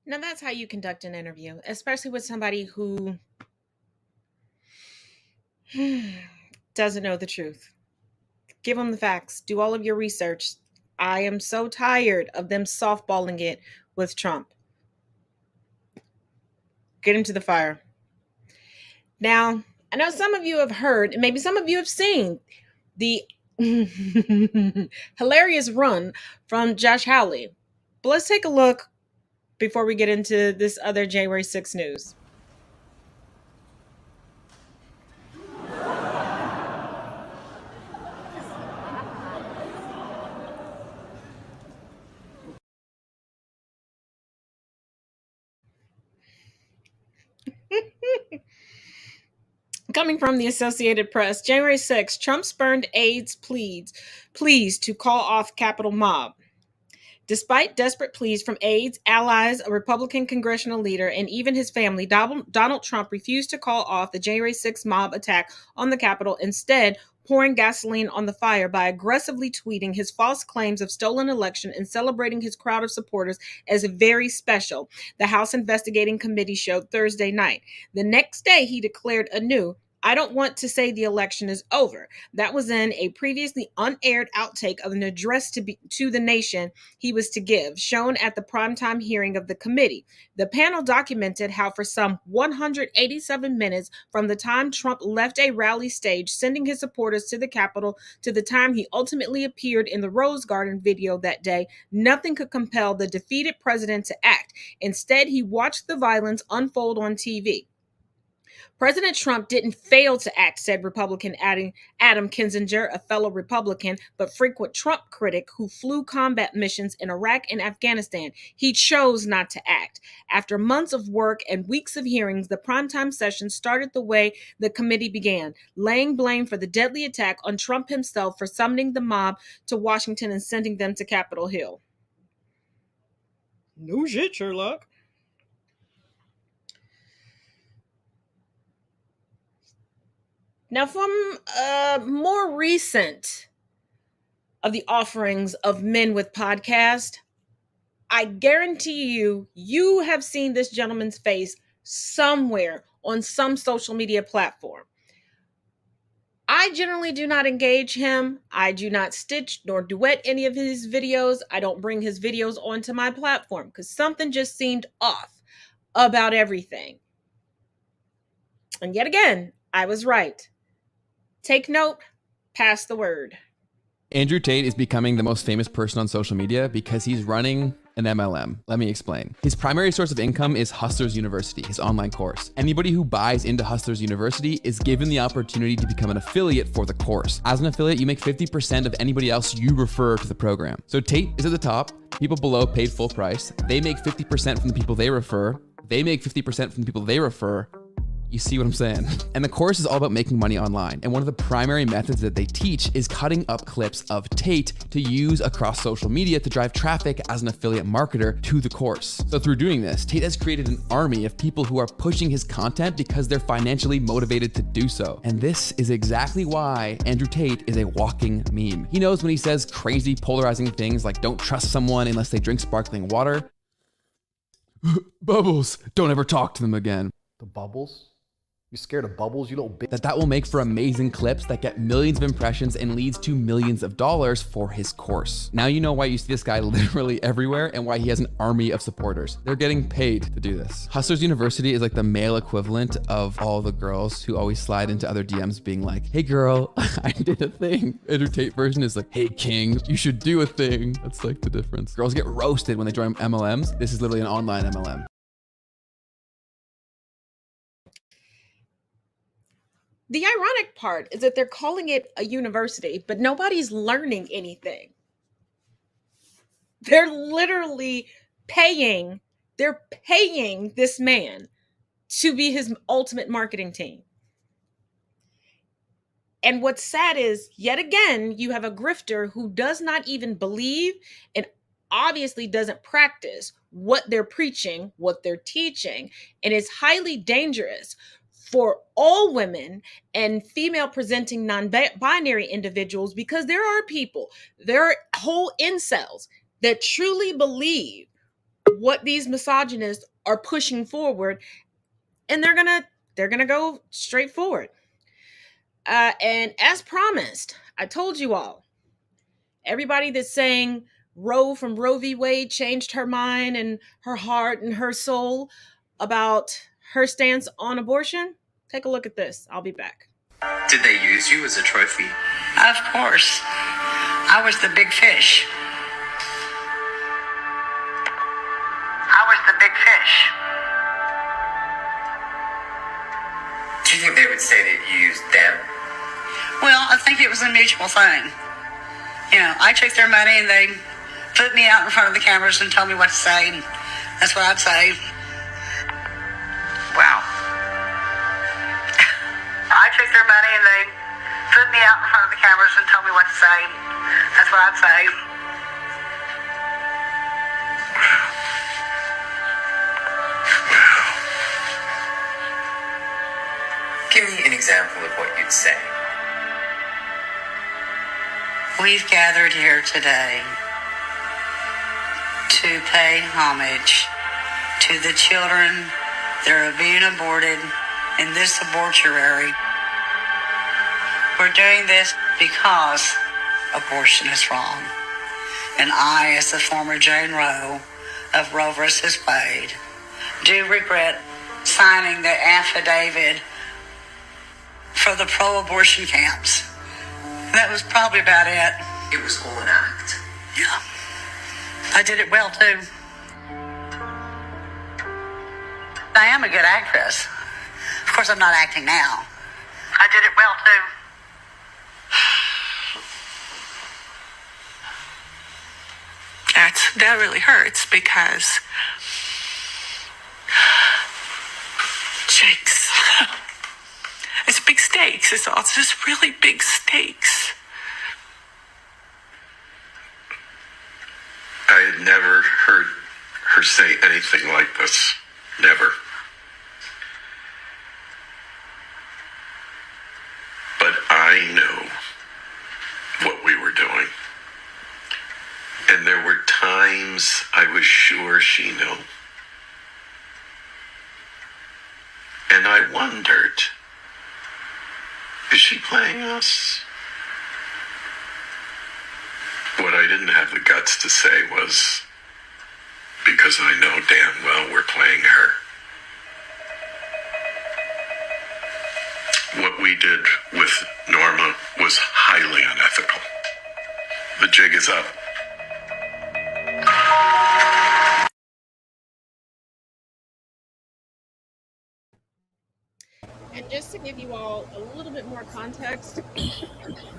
Now that's how you conduct an interview, especially with somebody who doesn't know the truth. Give them the facts. Do all of your research. I am so tired of them softballing it with Trump. Get him to the fire. Now, I know some of you have heard, and maybe some of you have seen the hilarious run from Josh Hawley. But let's take a look before we get into this other January 6th news. Coming from the Associated Press, January 6th, Trump spurned aides' pleas to call off Capitol mob. Despite desperate pleas from aides, allies, a Republican congressional leader, and even his family, Donald Trump refused to call off the January 6th mob attack on the Capitol, instead pouring gasoline on the fire by aggressively tweeting his false claims of stolen election and celebrating his crowd of supporters as very special, the House Investigating Committee showed Thursday night. The next day, he declared anew, I don't want to say the election is over. That was in a previously unaired outtake of an address to the nation he was to give, shown at the primetime hearing of the committee. The panel documented how for some 187 minutes from the time Trump left a rally stage, sending his supporters to the Capitol, to the time he ultimately appeared in the Rose Garden video that day, nothing could compel the defeated president to act. Instead, he watched the violence unfold on TV. President Trump didn't fail to act, said Republican Adam Kinzinger, a fellow Republican but frequent Trump critic who flew combat missions in Iraq and Afghanistan. He chose not to act. After months of work and weeks of hearings, the primetime session started the way the committee began, laying blame for the deadly attack on Trump himself for summoning the mob to Washington and sending them to Capitol Hill. No shit, Sherlock. Now, from more recent of the offerings of men with podcast, I guarantee you have seen this gentleman's face somewhere on some social media platform. I generally do not engage him. I do not stitch nor duet any of his videos. I don't bring his videos onto my platform because something just seemed off about everything. And yet again, I was right. Take note, pass the word. Andrew Tate is becoming the most famous person on social media because he's running an MLM. Let me explain. His primary source of income is Hustlers University, his online course. Anybody who buys into Hustlers University is given the opportunity to become an affiliate for the course. As an affiliate, you make 50% of anybody else you refer to the program. So Tate is at the top. People below paid full price. They make 50% from the people they refer. They make 50% from the people they refer. You see what I'm saying? And the course is all about making money online. And one of the primary methods that they teach is cutting up clips of Tate to use across social media to drive traffic as an affiliate marketer to the course. So through doing this, Tate has created an army of people who are pushing his content because they're financially motivated to do so. And this is exactly why Andrew Tate is a walking meme. He knows when he says crazy, polarizing things like don't trust someone unless they drink sparkling water. Bubbles, don't ever talk to them again. The bubbles? You scared of bubbles, you little bitch? That will make for amazing clips that get millions of impressions and leads to millions of dollars for his course. Now you know why you see this guy literally everywhere and why he has an army of supporters. They're getting paid to do this. Hustlers University is like the male equivalent of all the girls who always slide into other DMs being like, hey girl, I did a thing. Andrew Tate version is like, hey king, you should do a thing. That's like the difference. Girls get roasted when they join MLMs. This is literally an online MLM. The ironic part is that they're calling it a university, but nobody's learning anything. They're literally paying this man to be his ultimate marketing team. And what's sad is, yet again, you have a grifter who does not even believe and obviously doesn't practice what they're preaching, what they're teaching, and is highly dangerous for all women and female presenting non-binary individuals, because there are people, there are whole incels that truly believe what these misogynists are pushing forward, and they're gonna go straight forward. And as promised, I told you all, everybody that's saying Roe from Roe v. Wade changed her mind and her heart and her soul about her stance on abortion, take a look at this. I'll be back. Did they use you as a trophy? Of course. I was the big fish. Do you think they would say that you used them? Well, I think it was a mutual thing. You know, I took their money and they put me out in front of the cameras and told me what to say. And that's what I'd say. Wow. I took their money and they put me out in front of the cameras and told me what to say. That's what I'd say. Give me an example of what you'd say. We've gathered here today to pay homage to the children that are being aborted in this abortuary We're doing this because abortion is wrong. And I, as the former Jane Roe of Roe versus Wade, do regret signing the affidavit for the pro-abortion camps. That was probably about it. It was all an act. Yeah. I did it well, too. I am a good actress. Of course, I'm not acting now. I did it well, too. That really hurts because Jakes. It's big stakes. It's just really big stakes. I had never heard her say anything like this. Never. But I knew what we were doing. And there were times I was sure she knew. And I wondered, is she playing us? What I didn't have the guts to say was, because I know damn well we're playing her. What we did with Norma was highly unethical. The jig is up. And just to give you all a little bit more context,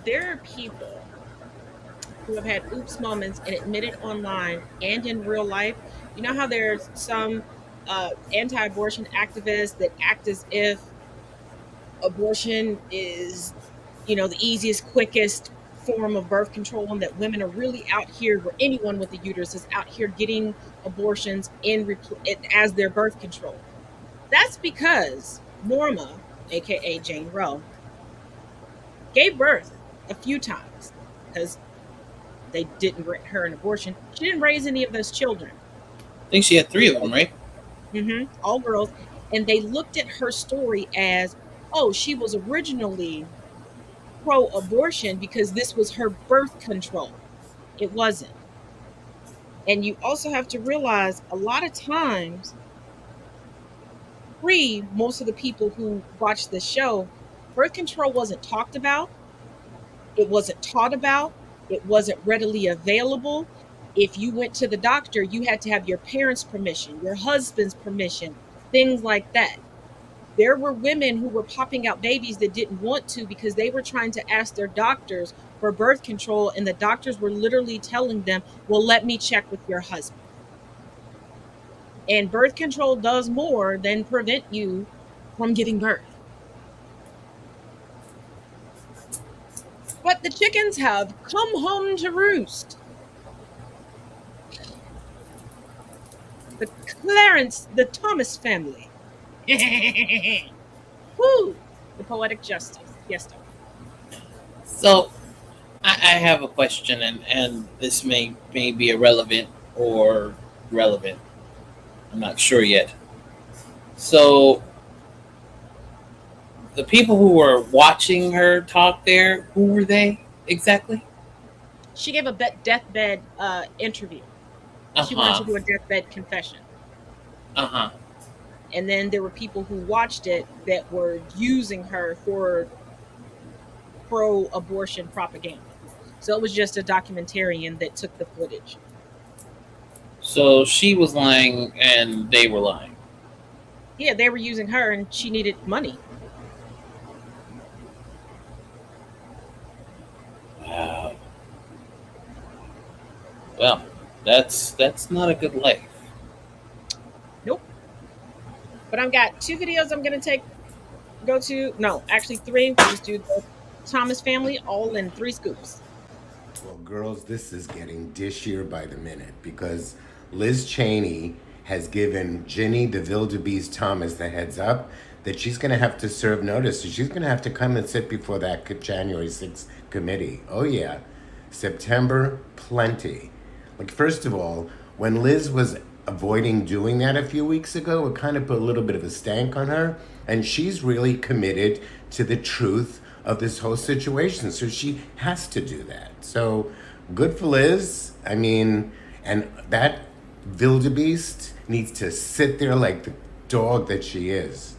there are people who have had oops moments and admitted online and in real life. You know how there's some anti-abortion activists that act as if abortion is, the easiest, quickest form of birth control, and that women are really out here, where anyone with a uterus is out here getting abortions as their birth control. That's because Norma, aka Jane Roe, gave birth a few times because they didn't grant her an abortion. She didn't raise any of those children. I think she had 3 of them, right? All girls. And they looked at her story as, oh, she was originally pro-abortion because this was her birth control. It wasn't. And you also have to realize a lot of times, most of the people who watch this show, birth control wasn't talked about. It wasn't taught about. It wasn't readily available. If you went to the doctor, you had to have your parents' permission, your husband's permission, things like that. There were women who were popping out babies that didn't want to because they were trying to ask their doctors for birth control, and the doctors were literally telling them, well, let me check with your husband. And birth control does more than prevent you from giving birth. But the chickens have come home to roost. The Thomas family. Woo! The poetic justice. Yes, Doctor. So, I have a question, and this may be irrelevant or relevant. I'm not sure yet. So, the people who were watching her talk there, who were they exactly? She gave a deathbed interview. She wanted to do a deathbed confession. And then there were people who watched it that were using her for pro-abortion propaganda. So it was just a documentarian that took the footage. So she was lying and they were lying. Yeah, they were using her and she needed money. Wow. Well, that's not a good life. Nope. But I've got 2 videos I'm going to go to. No, actually 3. We'll just do the Thomas family all in 3 scoops. Well, girls, this is getting dishier by the minute because Liz Cheney has given Ginni the Thomas the heads up that she's going to have to serve notice. So she's going to have to come and sit before that January 6th committee. Oh, yeah. September, plenty. Like, first of all, when Liz was avoiding doing that a few weeks ago, it kind of put a little bit of a stank on her. And she's really committed to the truth of this whole situation. So she has to do that. So good for Liz. I mean, and that wildebeest needs to sit there like the dog that she is.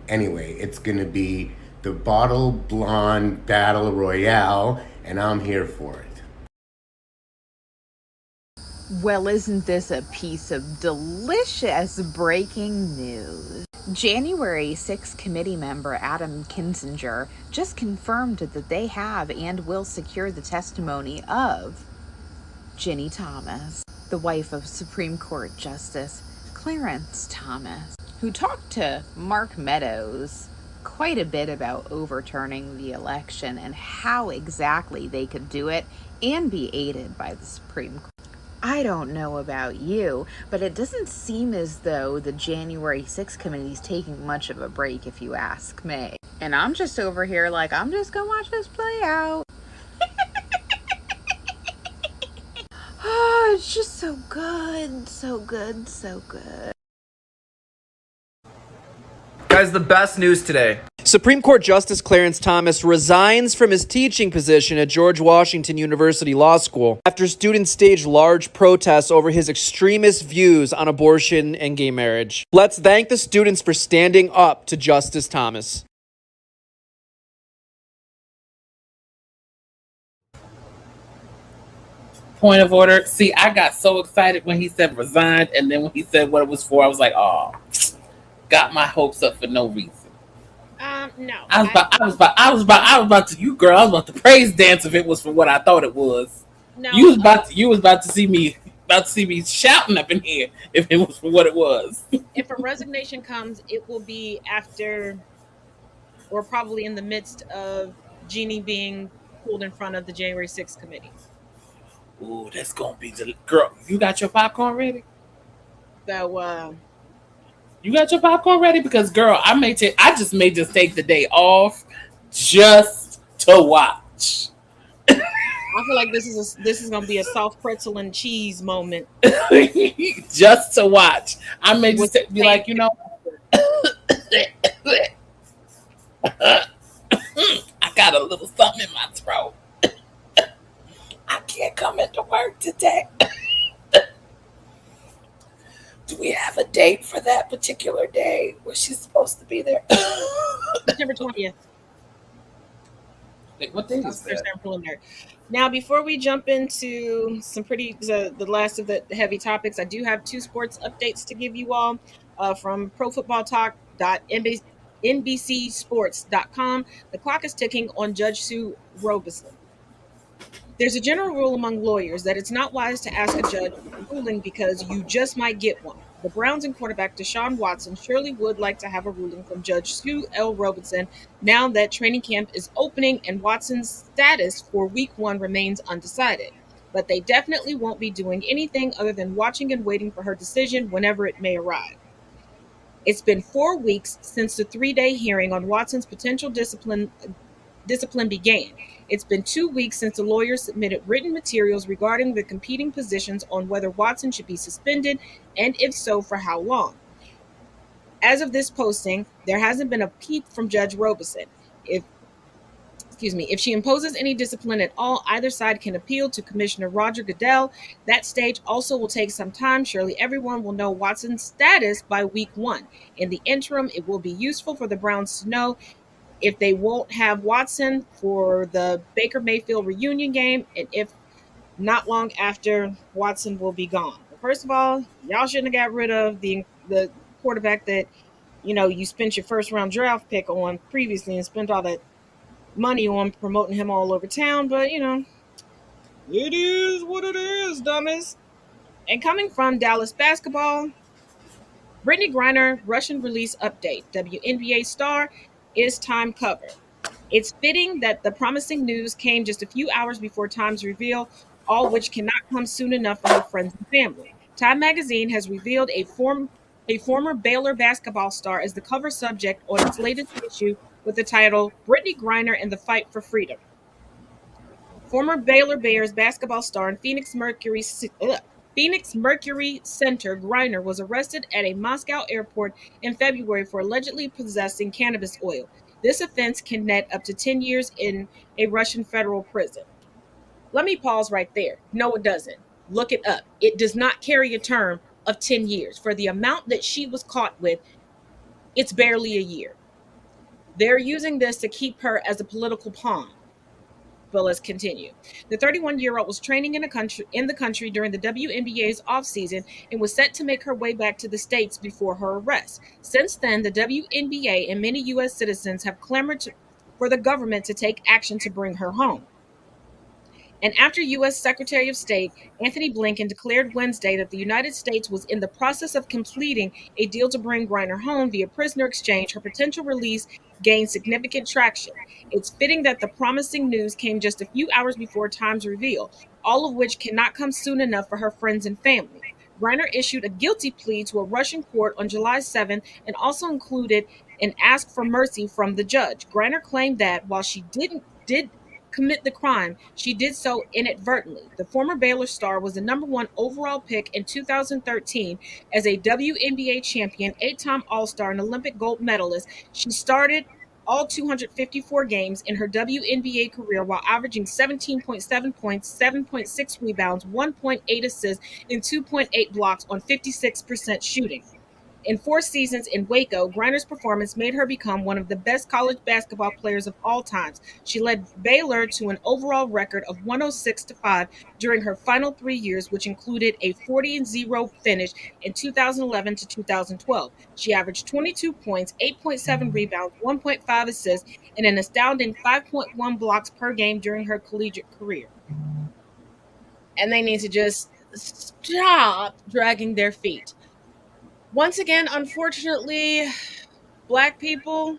Anyway, it's going to be the bottle blonde battle royale, and I'm here for it. Well, isn't this a piece of delicious breaking news? January 6 committee member Adam Kinzinger just confirmed that they have and will secure the testimony of Ginni Thomas, the wife of Supreme Court Justice Clarence Thomas, who talked to Mark Meadows quite a bit about overturning the election and how exactly they could do it and be aided by the Supreme Court. I don't know about you, but it doesn't seem as though the January 6th committee is taking much of a break, if you ask me. And I'm just over here like, I'm just gonna watch this play out. Oh, it's just so good, so good, so good. Guys, the best news today. Supreme Court Justice Clarence Thomas resigns from his teaching position at George Washington University Law School after students staged large protests over his extremist views on abortion and gay marriage. Let's thank the students for standing up to Justice Thomas. Point of order. See, I got so excited when he said resigned, and then when he said what it was for, I was like, oh, got my hopes up for no reason. No. I was about to praise dance if it was for what I thought it was. No. You was about to see me shouting up in here if it was for what it was. If a resignation comes, it will be after, or probably in the midst of Ginni being pulled in front of the January 6th committee. Ooh, that's gonna be the girl. You got your popcorn ready? So, you got your popcorn ready? Because girl, I just may just take the day off just to watch. I feel like this is gonna be a soft pretzel and cheese moment. Just to watch. I may just be like, you know, I got a little something in my throat. I can't come into work today. Do we have a date for that particular day where she's supposed to be there? September 20th. What day is that? Now, before we jump into some the last of the heavy topics, I do have two sports updates to give you all from profootballtalk.nbcsports.com. The clock is ticking on Judge Sue Robeson. There's a general rule among lawyers that it's not wise to ask a judge for a ruling because you just might get one. The Browns and quarterback Deshaun Watson surely would like to have a ruling from Judge Sue L. Robeson now that training camp is opening and Watson's status for Week 1 remains undecided. But they definitely won't be doing anything other than watching and waiting for her decision whenever it may arrive. It's been 4 weeks since the 3-day hearing on Watson's potential discipline began. It's been 2 weeks since the lawyers submitted written materials regarding the competing positions on whether Watson should be suspended, and if so, for how long. As of this posting, there hasn't been a peep from Judge Robeson. If she imposes any discipline at all, either side can appeal to Commissioner Roger Goodell. That stage also will take some time. Surely everyone will know Watson's status by Week 1. In the interim, it will be useful for the Browns to know if they won't have Watson for the Baker Mayfield reunion game, and if not long after, Watson will be gone. But first of all, y'all shouldn't have got rid of the quarterback that, you spent your first round draft pick on previously and spent all that money on promoting him all over town. But, it is what it is, dummies. And coming from Dallas basketball, Brittany Griner Russian release update. WNBA star is time cover. It's fitting that the promising news came just a few hours before Time's reveal, all which cannot come soon enough for her friends and family. Time magazine has revealed a former Baylor basketball star as the cover subject on its latest issue with the title Brittany Griner and the Fight for Freedom. Former Baylor Bears basketball star and Phoenix Mercury Center Griner was arrested at a Moscow airport in February for allegedly possessing cannabis oil. This offense can net up to 10 years in a Russian federal prison. Let me pause right there. No, it doesn't. Look it up. It does not carry a term of 10 years. For the amount that she was caught with, it's barely a year. They're using this to keep her as a political pawn. But let's continue. The 31-year-old was training in the country during the WNBA's offseason and was set to make her way back to the States before her arrest. Since then, the WNBA and many U.S. citizens have clamored for the government to take action to bring her home. And after U.S. Secretary of State Anthony Blinken declared Wednesday that the United States was in the process of completing a deal to bring Griner home via prisoner exchange, her potential release gained significant traction. It's fitting that the promising news came just a few hours before Time's reveal, all of which cannot come soon enough for her friends and family. Griner issued a guilty plea to a Russian court on July 7th and also included an ask for mercy from the judge. Griner claimed that while she did commit the crime, she did so inadvertently. The former Baylor star was the number 1 overall pick in 2013 as a WNBA champion, 8-time All-Star, and Olympic gold medalist. She started all 254 games in her WNBA career while averaging 17.7 points, 7.6 rebounds, 1.8 assists, and 2.8 blocks on 56% shooting. In 4 seasons in Waco, Griner's performance made her become one of the best college basketball players of all times. She led Baylor to an overall record of 106-5 during her final 3 years, which included a 40-0 finish in 2011 to 2012. She averaged 22 points, 8.7 rebounds, 1.5 assists, and an astounding 5.1 blocks per game during her collegiate career. And they need to just stop dragging their feet. Once again, unfortunately, Black people,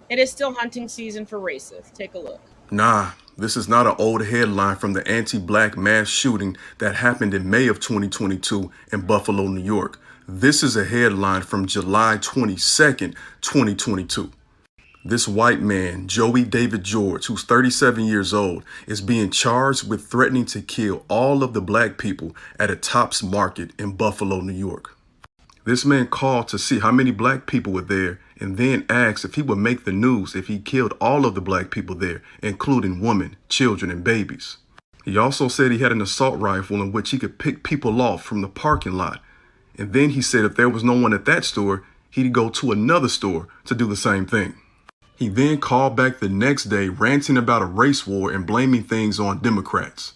it is still hunting season for racists. Take a look. Nah, this is not an old headline from the anti-black mass shooting that happened in May of 2022 in Buffalo, New York. This is a headline from July 22nd, 2022. This white man, Joey David George, who's 37 years old, is being charged with threatening to kill all of the black people at a Tops Market in Buffalo, New York. This man called to see how many black people were there and then asked if he would make the news if he killed all of the black people there, including women, children, and babies. He also said he had an assault rifle in which he could pick people off from the parking lot. And then he said if there was no one at that store, he'd go to another store to do the same thing. He then called back the next day ranting about a race war and blaming things on Democrats.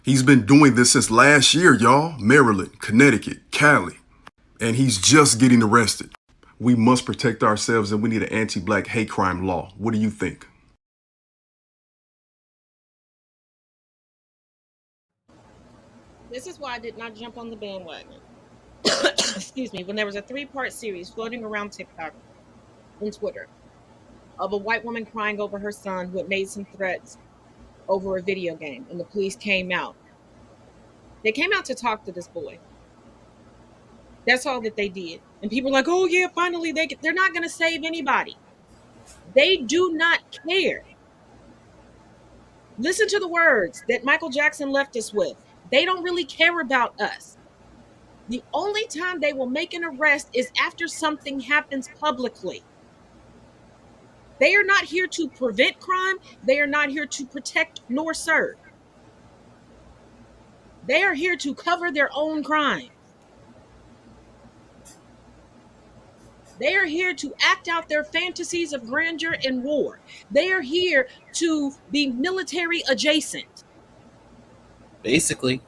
He's been doing this since last year, y'all. Maryland, Connecticut, Cali. And he's just getting arrested. We must protect ourselves and we need an anti-black hate crime law. What do you think? This is why I did not jump on the bandwagon. Excuse me, when there was a 3-part series floating around TikTok and Twitter of a white woman crying over her son who had made some threats over a video game, and the police came out. They came out to talk to this boy. That's all that they did. And people are like, oh yeah, finally they're not going to save anybody. They do not care. Listen to the words that Michael Jackson left us with. They don't really care about us. The only time they will make an arrest is after something happens publicly. They are not here to prevent crime. They are not here to protect nor serve. They are here to cover their own crime. They are here to act out their fantasies of grandeur and war. They are here to be military adjacent. Basically.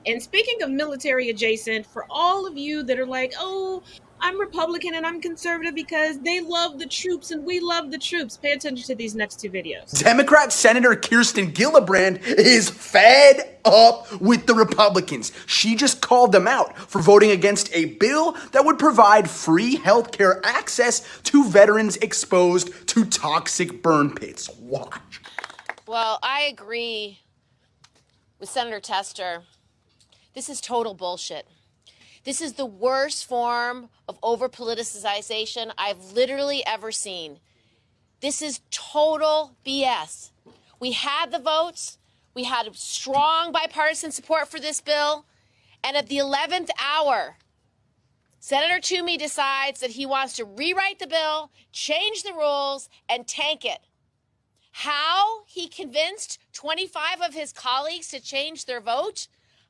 And speaking of military adjacent, for all of you that are like, oh, I'm Republican and I'm conservative because they love the troops and we love the troops, pay attention to these next 2 videos. Democrat Senator Kirsten Gillibrand is fed up with the Republicans. She just called them out for voting against a bill that would provide free healthcare access to veterans exposed to toxic burn pits. Watch. Well, I agree with Senator Tester. This is total bullshit. This is the worst form of over-politicization I've literally ever seen. This is total BS. We had the votes. We had strong bipartisan support for this bill. And at the 11th hour, Senator Toomey decides that he wants to rewrite the bill, change the rules, and tank it. How he convinced 25 of his colleagues to change their vote,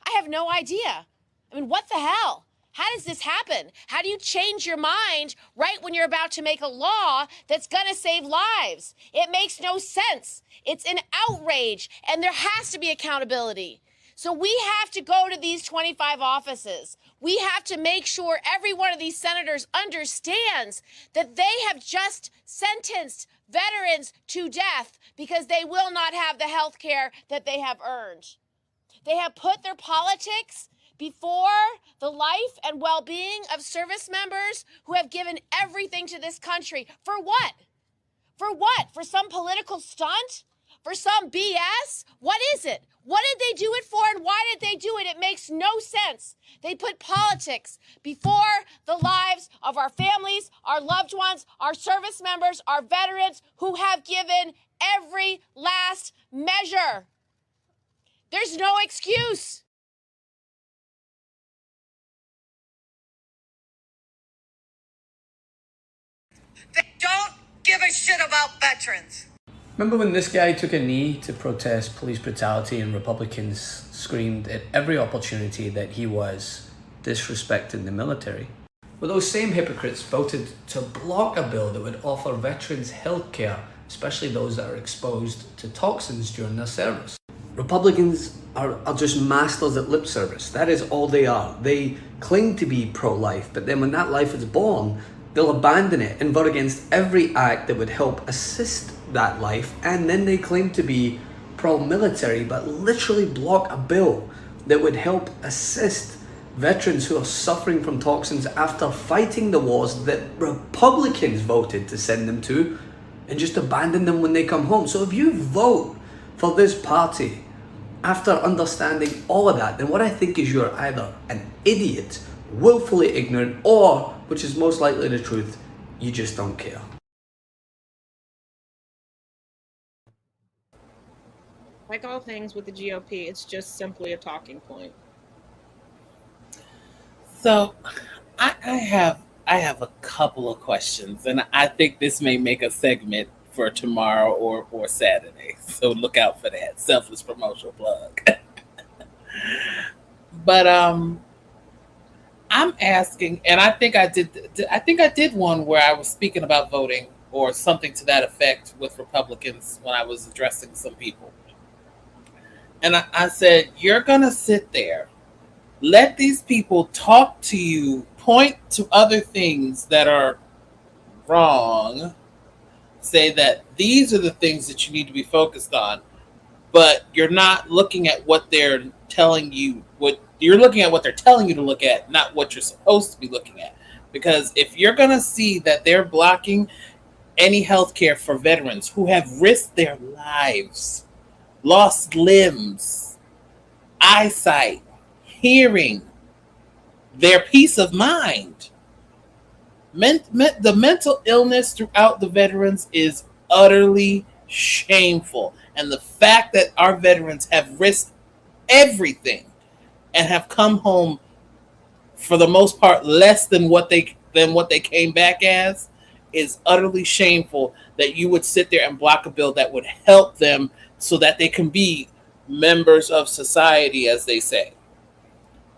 I have no idea. I mean, what the hell? How does this happen? How do you change your mind right when you're about to make a law that's going to save lives? It makes no sense. It's an outrage, and there has to be accountability. So we have to go to these 25 offices. We have to make sure every one of these senators understands that they have just sentenced veterans to death because they will not have the health care that they have earned. They have put their politics before the life and well-being of service members who have given everything to this country. For what? For what? For some political stunt? For some BS? What is it? What did they do it for, and why did they do it? It makes no sense. They put politics before the lives of our families, our loved ones, our service members, our veterans who have given every last measure. There's no excuse. They don't give a shit about veterans. Remember when this guy took a knee to protest police brutality and Republicans screamed at every opportunity that he was disrespecting the military? Well, those same hypocrites voted to block a bill that would offer veterans health care, especially those that are exposed to toxins during their service. Republicans are just masters at lip service. That is all they are. They claim to be pro-life, but then when that life is born, they'll abandon it and vote against every act that would help assist that life, and then they claim to be pro-military, but literally block a bill that would help assist veterans who are suffering from toxins after fighting the wars that Republicans voted to send them to, and just abandon them when they come home. So if you vote for this party after understanding all of that, then what I think is you're either an idiot, willfully ignorant, or, which is most likely the truth, you just don't care. Like all things with the GOP, it's just simply a talking point. So I have a couple of questions, and I think this may make a segment for tomorrow or Saturday. So look out for that. Selfless promotional plug. But I'm asking, and I think I did one where I was speaking about voting or something to that effect with Republicans when I was addressing some people. And I said, you're going to sit there, let these people talk to you, point to other things that are wrong, say that these are the things that you need to be focused on, but you're not looking at what they're telling you. You're looking at what they're telling you to look at, not what you're supposed to be looking at. Because if you're going to see that they're blocking any health care for veterans who have risked their lives, lost limbs, eyesight, hearing, their peace of mind. The mental illness throughout the veterans is utterly shameful. And the fact that our veterans have risked everything and have come home for the most part less than what they came back as is utterly shameful, that you would sit there and block a bill that would help them so that they can be members of society, as they say.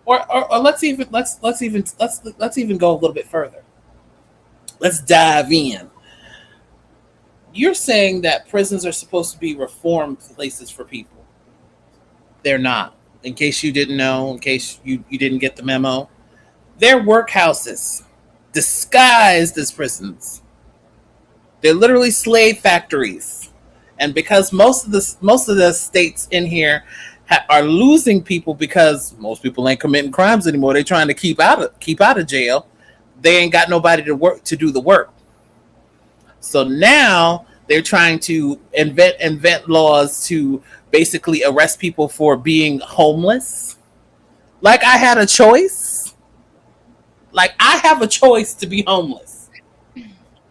Or let's even go a little bit further. Let's dive in. You're saying that prisons are supposed to be reform places for people. They're not. In case you didn't know, in case you didn't get the memo, they're workhouses disguised as prisons. They're literally slave factories. And because most of the states in here are losing people because most people ain't committing crimes anymore. They're trying to keep out of jail. They ain't got nobody to do the work. So now they're trying to invent laws to basically arrest people for being homeless. Like I had a choice. Like I have a choice to be homeless.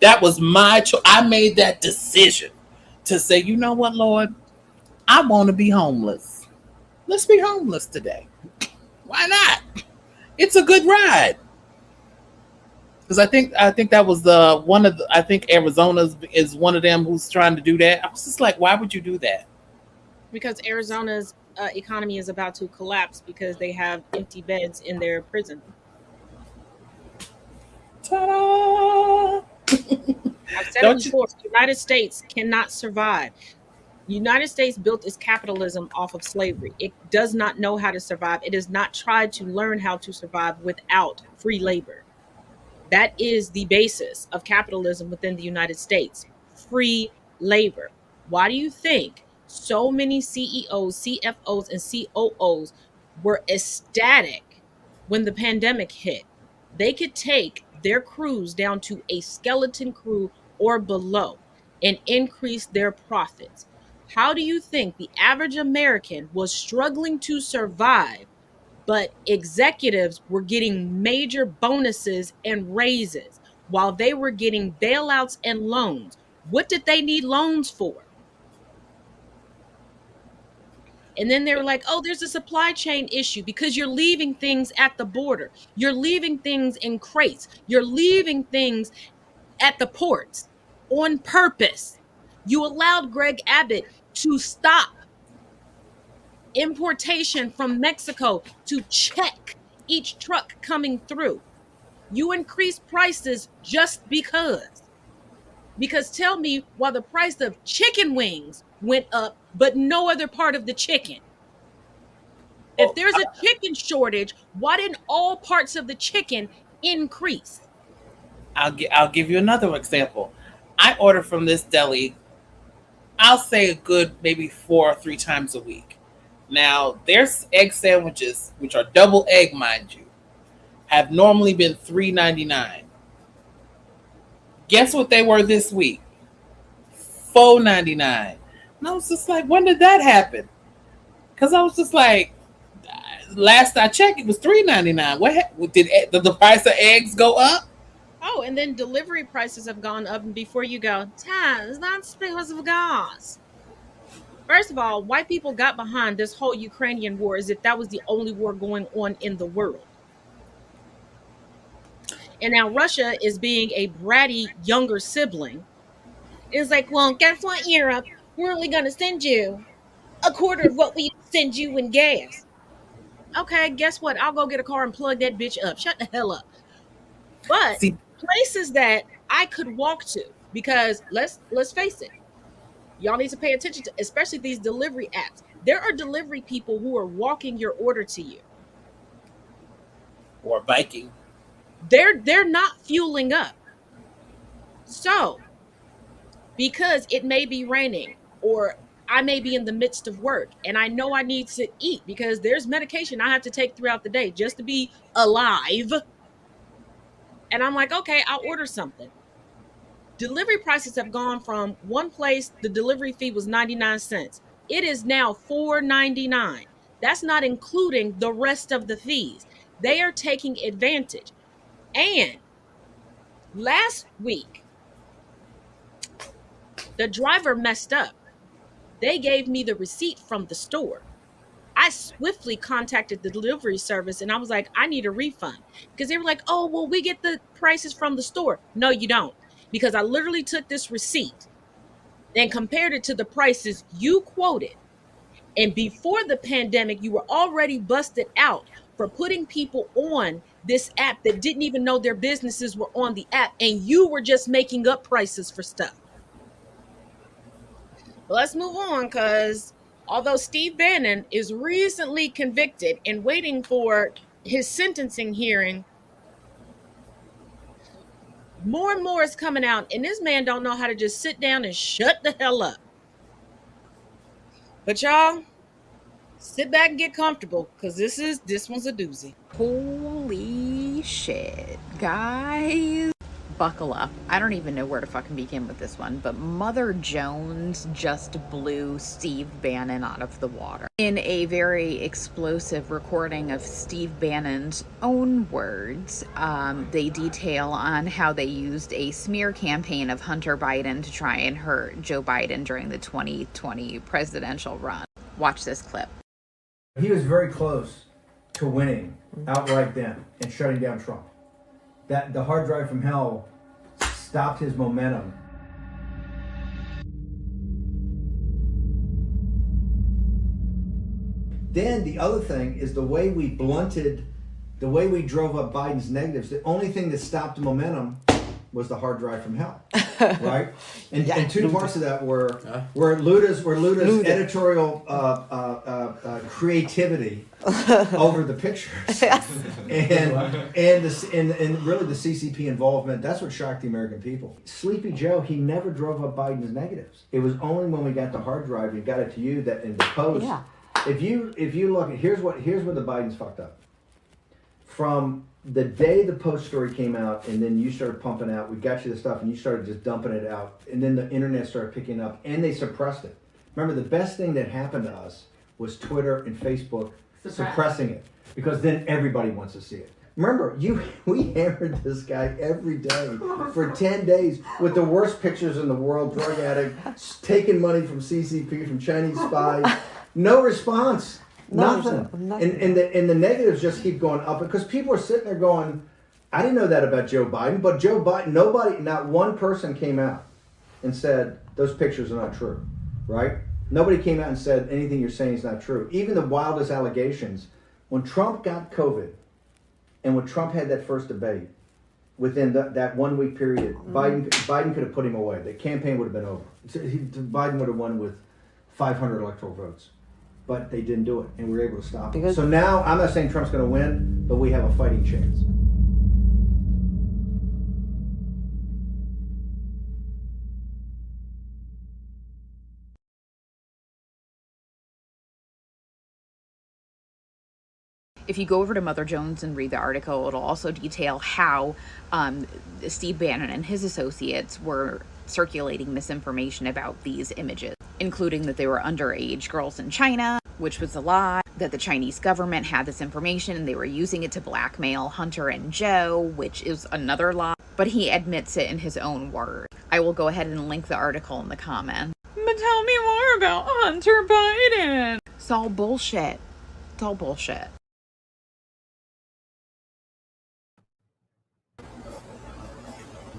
That was my choice. I made that decision to say, you know what, Lord? I want to be homeless. Let's be homeless today. Why not? It's a good ride. Because I think that was I think Arizona is one of them who's trying to do that. I was just like, why would you do that? Because Arizona's economy is about to collapse because they have empty beds in their prison. Ta-da! I've said it before. The United States cannot survive. The United States built its capitalism off of slavery. It does not know how to survive. It has not tried to learn how to survive without free labor. That is the basis of capitalism within the United States. Free labor. Why do you think so many CEOs, CFOs, and COOs were ecstatic when the pandemic hit? They could take their crews down to a skeleton crew or below and increase their profits. How do you think the average American was struggling to survive, but executives were getting major bonuses and raises while they were getting bailouts and loans? What did they need loans for? And then they were like, oh, there's a supply chain issue because you're leaving things at the border. You're leaving things in crates. You're leaving things at the ports on purpose. You allowed Greg Abbott to stop importation from Mexico to check each truck coming through. You increase prices just because. Because tell me why the price of chicken wings went up, but no other part of the chicken. If there's a chicken shortage, why didn't all parts of the chicken increase? I'll give you another example. I order from this deli, I'll say a good maybe 4 or 3 times a week. Now, their egg sandwiches, which are double egg, mind you, have normally been $3.99. Guess what they were this week? $4.99. And I was just like, when did that happen? Because I was just like, last I checked, it was $3.99. What did the price of eggs go up? Oh, and then delivery prices have gone up. And before you go, it's not because of gas. First of all, white people got behind this whole Ukrainian war as if that was the only war going on in the world. And now Russia is being a bratty younger sibling. It's like, well, guess what, Europe? We're only going to send you a quarter of what we send you in gas. Okay, guess what? I'll go get a car and plug that bitch up. Shut the hell up. But places that I could walk to, because let's face it, y'all need to pay attention to, especially these delivery apps. There are delivery people who are walking your order to you. Or biking. They're not fueling up. So, because it may be raining or I may be in the midst of work and I know I need to eat because there's medication I have to take throughout the day just to be alive. And I'm like, okay, I'll order something. Delivery prices have gone from one place, the delivery fee was 99 cents. It is now $4.99. That's not including the rest of the fees. They are taking advantage. And last week, the driver messed up. They gave me the receipt from the store. I swiftly contacted the delivery service and I was like, I need a refund. Because they were like, oh, well, we get the prices from the store. No, you don't. Because I literally took this receipt and compared it to the prices you quoted. And before the pandemic, you were already busted out for putting people on this app that didn't even know their businesses were on the app. And you were just making up prices for stuff. But let's move on, because although Steve Bannon is recently convicted and waiting for his sentencing hearing, more and more is coming out, and this man don't know how to just sit down and shut the hell up. But y'all, sit back and get comfortable, because this one's a doozy. Holy shit, guys. Buckle up. I don't even know where to fucking begin with this one, but Mother Jones just blew Steve Bannon out of the water. In a very explosive recording of Steve Bannon's own words, they detail on how they used a smear campaign of Hunter Biden to try and hurt Joe Biden during the 2020 presidential run. Watch this clip. He was very close to winning outright then and shutting down Trump. That the hard drive from hell stopped his momentum. Then the other thing is the way we drove up Biden's negatives. The only thing that stopped the momentum was the hard drive from hell, right? And two parts of that were Luda's editorial creativity over the pictures, and really the CCP involvement. That's what shocked the American people. Sleepy Joe, he never drove up Biden's negatives. It was only when we got the hard drive, we got it to you, that in the post. Yeah. If you look at here's where the Bidens fucked up. From the day the Post story came out, and then you started pumping out, we got you the stuff, and you started just dumping it out, and then the internet started picking up, and they suppressed it. Remember, the best thing that happened to us was Twitter and Facebook suppressing it, because then everybody wants to see it. Remember, we hammered this guy every day for 10 days with the worst pictures in the world, drug addict, taking money from CCP, from Chinese spies. No response. Nothing. And the negatives just keep going up, because people are sitting there going, I didn't know that about Joe Biden, but Joe Biden, not one person came out and said those pictures are not true, right? Nobody came out and said anything you're saying is not true. Even the wildest allegations, when Trump got COVID and when Trump had that first debate, within that 1 week period, Biden could have put him away. The campaign would have been over. Biden would have won with 500 electoral votes. But they didn't do it, and we were able to stop it. So now, I'm not saying Trump's going to win, but we have a fighting chance. If you go over to Mother Jones and read the article, it'll also detail how Steve Bannon and his associates were circulating misinformation about these images, including that they were underage girls in China, which was a lie, that the Chinese government had this information and they were using it to blackmail Hunter and Joe, which is another lie, but he admits it in his own words. I will go ahead and link the article in the comments. But tell me more about Hunter Biden. It's all bullshit. It's all bullshit.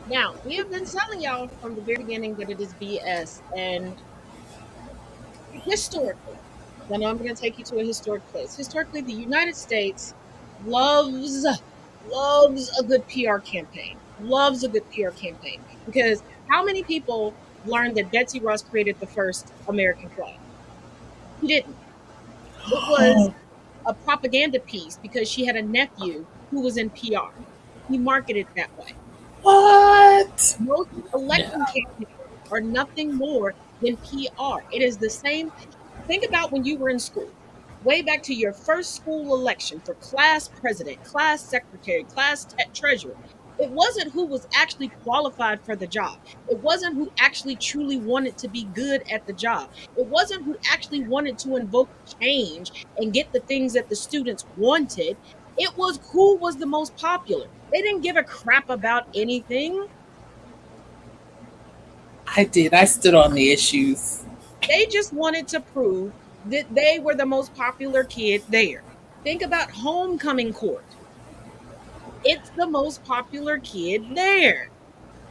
Now, we have been telling y'all from the very beginning that it is BS, and historically, I know I'm going to take you to a historic place. Historically, the United States loves a good PR campaign. Loves a good PR campaign. Because how many people learned that Betsy Ross created the first American flag? She didn't. It was a propaganda piece because she had a nephew who was in PR. He marketed that way. What? Most election campaigns are nothing more than PR. It is the same. Think about when you were in school, way back to your first school election for class president, class secretary, class treasurer. It wasn't who was actually qualified for the job. It wasn't who actually truly wanted to be good at the job. It wasn't who actually wanted to invoke change and get the things that the students wanted. It was who was the most popular. They didn't give a crap about anything. I did. I stood on the issues. They just wanted to prove that they were the most popular kid there. Think about homecoming court. It's the most popular kid there.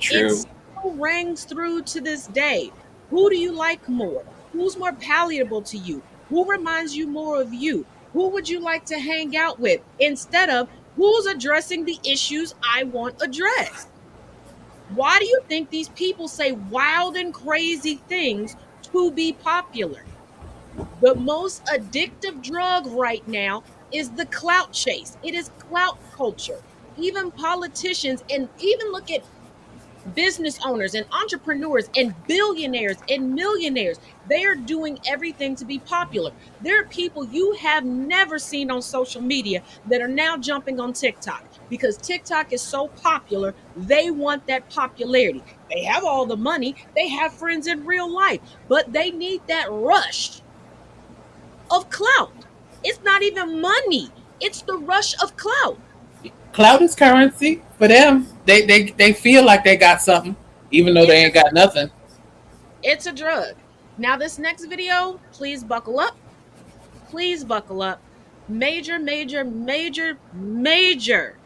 True. It still rings through to this day. Who do you like more? Who's more palatable to you? Who reminds you more of you? Who would you like to hang out with? Instead of who's addressing the issues I want addressed. Why do you think these people say wild and crazy things to be popular? The most addictive drug right now is the clout chase. It is clout culture. Even politicians, and even look at business owners and entrepreneurs and billionaires and millionaires, they are doing everything to be popular. There are people you have never seen on social media that are now jumping on TikTok because TikTok is so popular. They want that popularity. They have all the money. They have friends in real life, but they need that rush of clout. It's not even money. It's the rush of clout. Clout is currency for them. They feel like they got something, even though they ain't got nothing. It's a drug. Now, this next video, please buckle up. Please buckle up. Major, major, major, major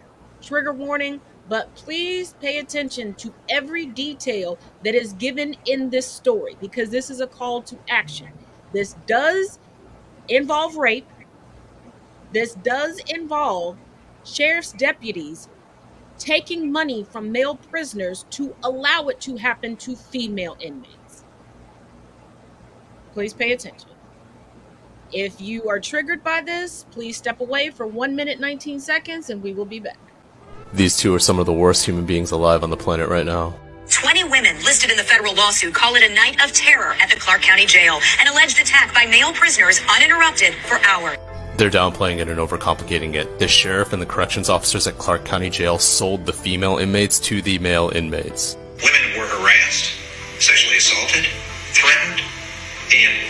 trigger warning, but please pay attention to every detail that is given in this story because this is a call to action. This does involve rape. This does involve sheriff's deputies taking money from male prisoners to allow it to happen to female inmates. Please pay attention. If you are triggered by this, please step away for 1 minute, 19 seconds, and we will be back. These two are some of the worst human beings alive on the planet right now. 20 women listed in the federal lawsuit call it a night of terror at the Clark County Jail, an alleged attack by male prisoners uninterrupted for hours. They're downplaying it and overcomplicating it. The sheriff and the corrections officers at Clark County Jail sold the female inmates to the male inmates. Women were harassed, sexually assaulted, threatened, and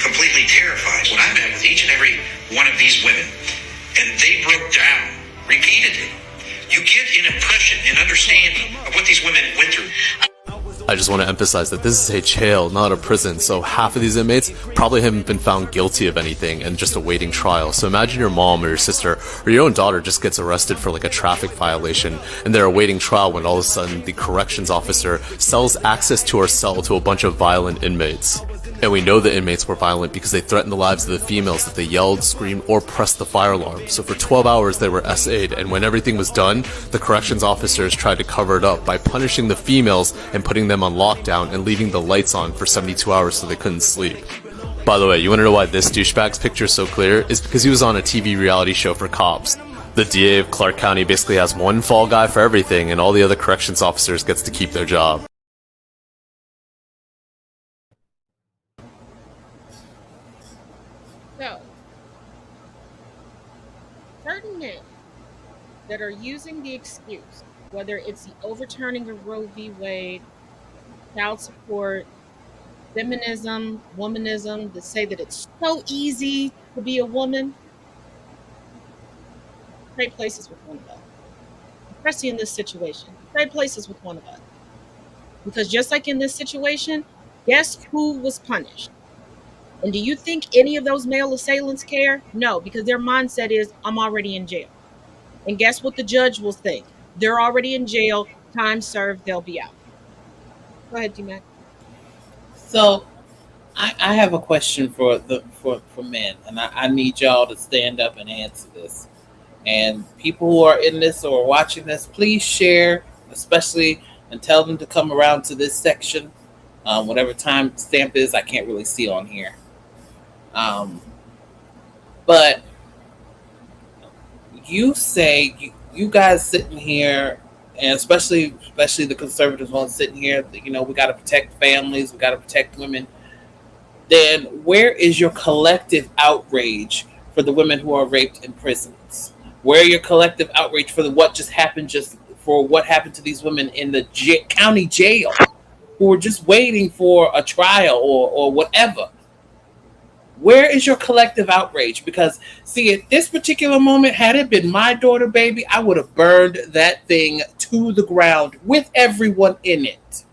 completely terrified. When I met with each and every one of these women, and they broke down repeatedly, you get an impression and understanding of what these women went through. I just want to emphasize that this is a jail, not a prison, so half of these inmates probably haven't been found guilty of anything and just awaiting trial. So imagine your mom or your sister or your own daughter just gets arrested for like a traffic violation and they're awaiting trial when all of a sudden the corrections officer sells access to our cell to a bunch of violent inmates. And we know the inmates were violent because they threatened the lives of the females if they yelled, screamed, or pressed the fire alarm. So for 12 hours they were SA'd, and when everything was done, the corrections officers tried to cover it up by punishing the females and putting them on lockdown and leaving the lights on for 72 hours so they couldn't sleep. By the way, you wanna know why this douchebag's picture is so clear? It's because he was on a TV reality show for cops. The DA of Clark County basically has one fall guy for everything, and all the other corrections officers gets to keep their job. So, certain men that are using the excuse, whether it's the overturning of Roe v. Wade, child support, feminism, womanism, that say that it's so easy to be a woman, trade places with one another, especially in this situation. Trade places with one another. Because just like in this situation, guess who was punished? And do you think any of those male assailants care? No, because their mindset is, I'm already in jail. And guess what the judge will think? They're already in jail, time served, they'll be out. Go ahead, D-Mac. So, I have a question for men, and I need y'all to stand up and answer this. And people who are in this or watching this, please share, especially, and tell them to come around to this section. Whatever time stamp is, I can't really see on here. But you say you guys sitting here, and especially the conservative ones sitting here, you know, we got to protect families, we got to protect women. Then where is your collective outrage for the women who are raped in prisons? Where your collective outrage for what happened to these women in the county jail who were just waiting for a trial or whatever? Where is your collective outrage? Because, see, at this particular moment, had it been my daughter, baby, I would have burned that thing to the ground with everyone in it.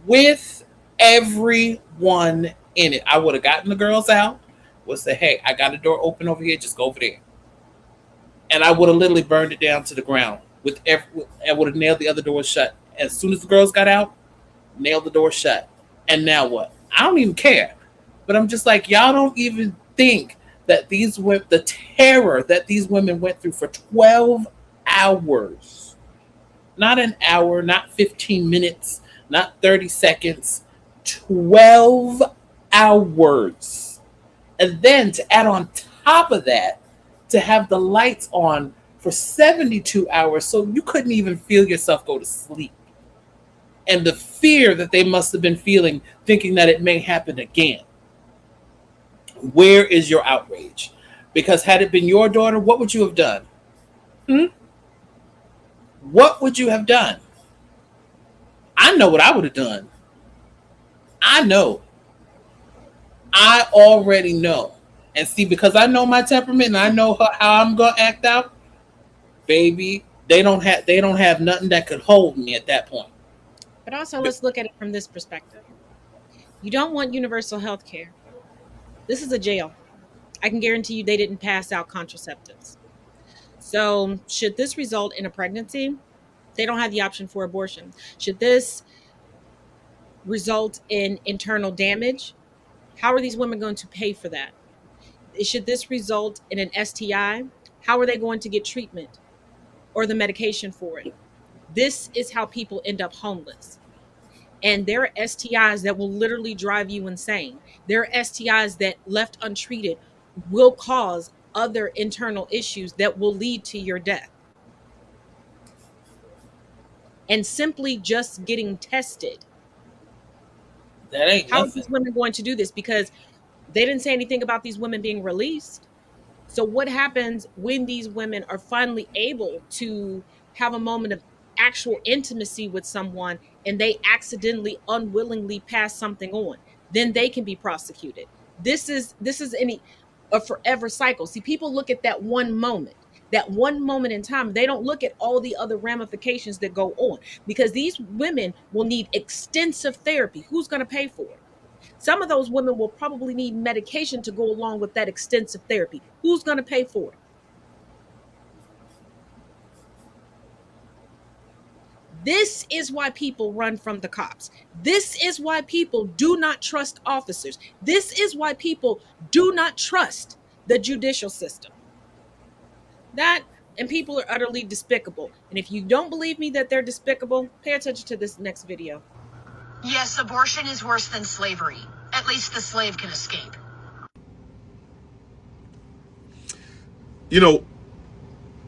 With everyone in it. I would have gotten the girls out, would say, hey, I got a door open over here, just go over there. And I would have literally burned it down to the ground. I would have nailed the other door shut. As soon as the girls got out, nailed the door shut. And now what? I don't even care. But I'm just like, y'all don't even think that the terror that these women went through for 12 hours, not an hour, not 15 minutes, not 30 seconds, 12 hours. And then to add on top of that, to have the lights on for 72 hours so you couldn't even feel yourself go to sleep. And the fear that they must have been feeling, thinking that it may happen again. Where is your outrage? Because had it been your daughter, what would you have done? What would you have done? I know what I would have done. I know. I already know. And see, because I know my temperament and I know how I'm gonna act out, baby, they don't have nothing that could hold me at that point. But also, let's look at it from this perspective. You don't want universal health care. This is a jail. I can guarantee you they didn't pass out contraceptives. So, should this result in a pregnancy, they don't have the option for abortion. Should this result in internal damage, how are these women going to pay for that? Should this result in an STI, how are they going to get treatment or the medication for it? This is how people end up homeless. And there are STIs that will literally drive you insane. There are STIs that, left untreated, will cause other internal issues that will lead to your death. And simply just getting tested. That ain't How are nothing. these women going to do this? Because they didn't say anything about these women being released. So what happens when these women are finally able to have a moment of actual intimacy with someone and they accidentally, unwillingly pass something on? Then they can be prosecuted. This is a forever cycle. See, people look at that one moment. That one moment in time, they don't look at all the other ramifications that go on, because these women will need extensive therapy. Who's going to pay for it? Some of those women will probably need medication to go along with that extensive therapy. Who's going to pay for it? This is why people run from the cops. This is why people do not trust officers. This is why people do not trust the judicial system. That, and people are utterly despicable. And if you don't believe me that they're despicable, pay attention to this next video. Yes, abortion is worse than slavery. At least the slave can escape. You know,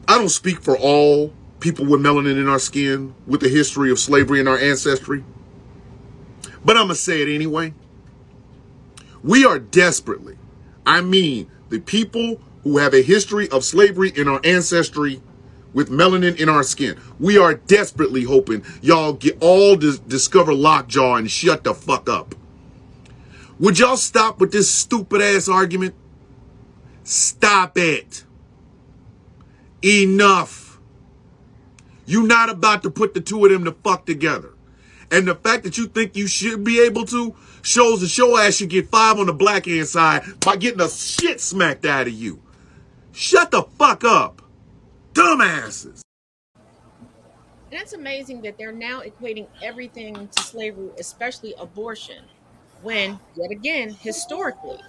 I don't speak for all people with melanin in our skin with the history of slavery in our ancestry, but I'm going to say it anyway. We are desperately, I mean, the people who have a history of slavery in our ancestry with melanin in our skin, we are desperately hoping y'all get all discover lockjaw and shut the fuck up. Would y'all stop with this stupid ass argument? Stop it. Enough. You're not about to put the two of them the fuck together. And the fact that you think you should be able to shows that your ass should get 5 on the black hand side by getting the shit smacked out of you. Shut the fuck up. Dumbasses. And it's amazing that they're now equating everything to slavery, especially abortion, when, yet again, historically,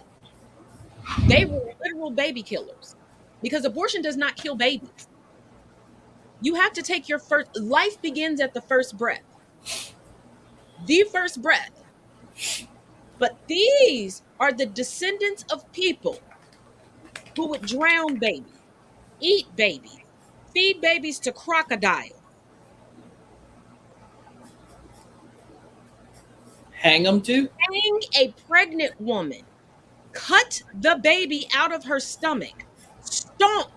they were literal baby killers. Because abortion does not kill babies. You have to take your first, life begins at the first breath. The first breath. But these are the descendants of people who would drown babies, eat babies, feed babies to crocodiles. Hang them too? Hang a pregnant woman, cut the baby out of her stomach, stomp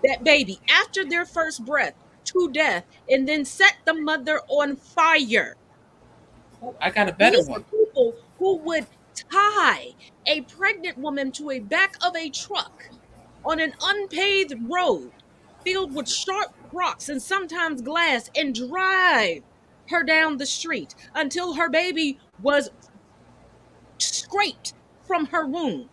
that baby after their first breath to death, and then set the mother on fire. Oh, I got a better These one. are people who would tie a pregnant woman to a back of a truck on an unpaved road filled with sharp rocks and sometimes glass and drive her down the street until her baby was scraped from her womb.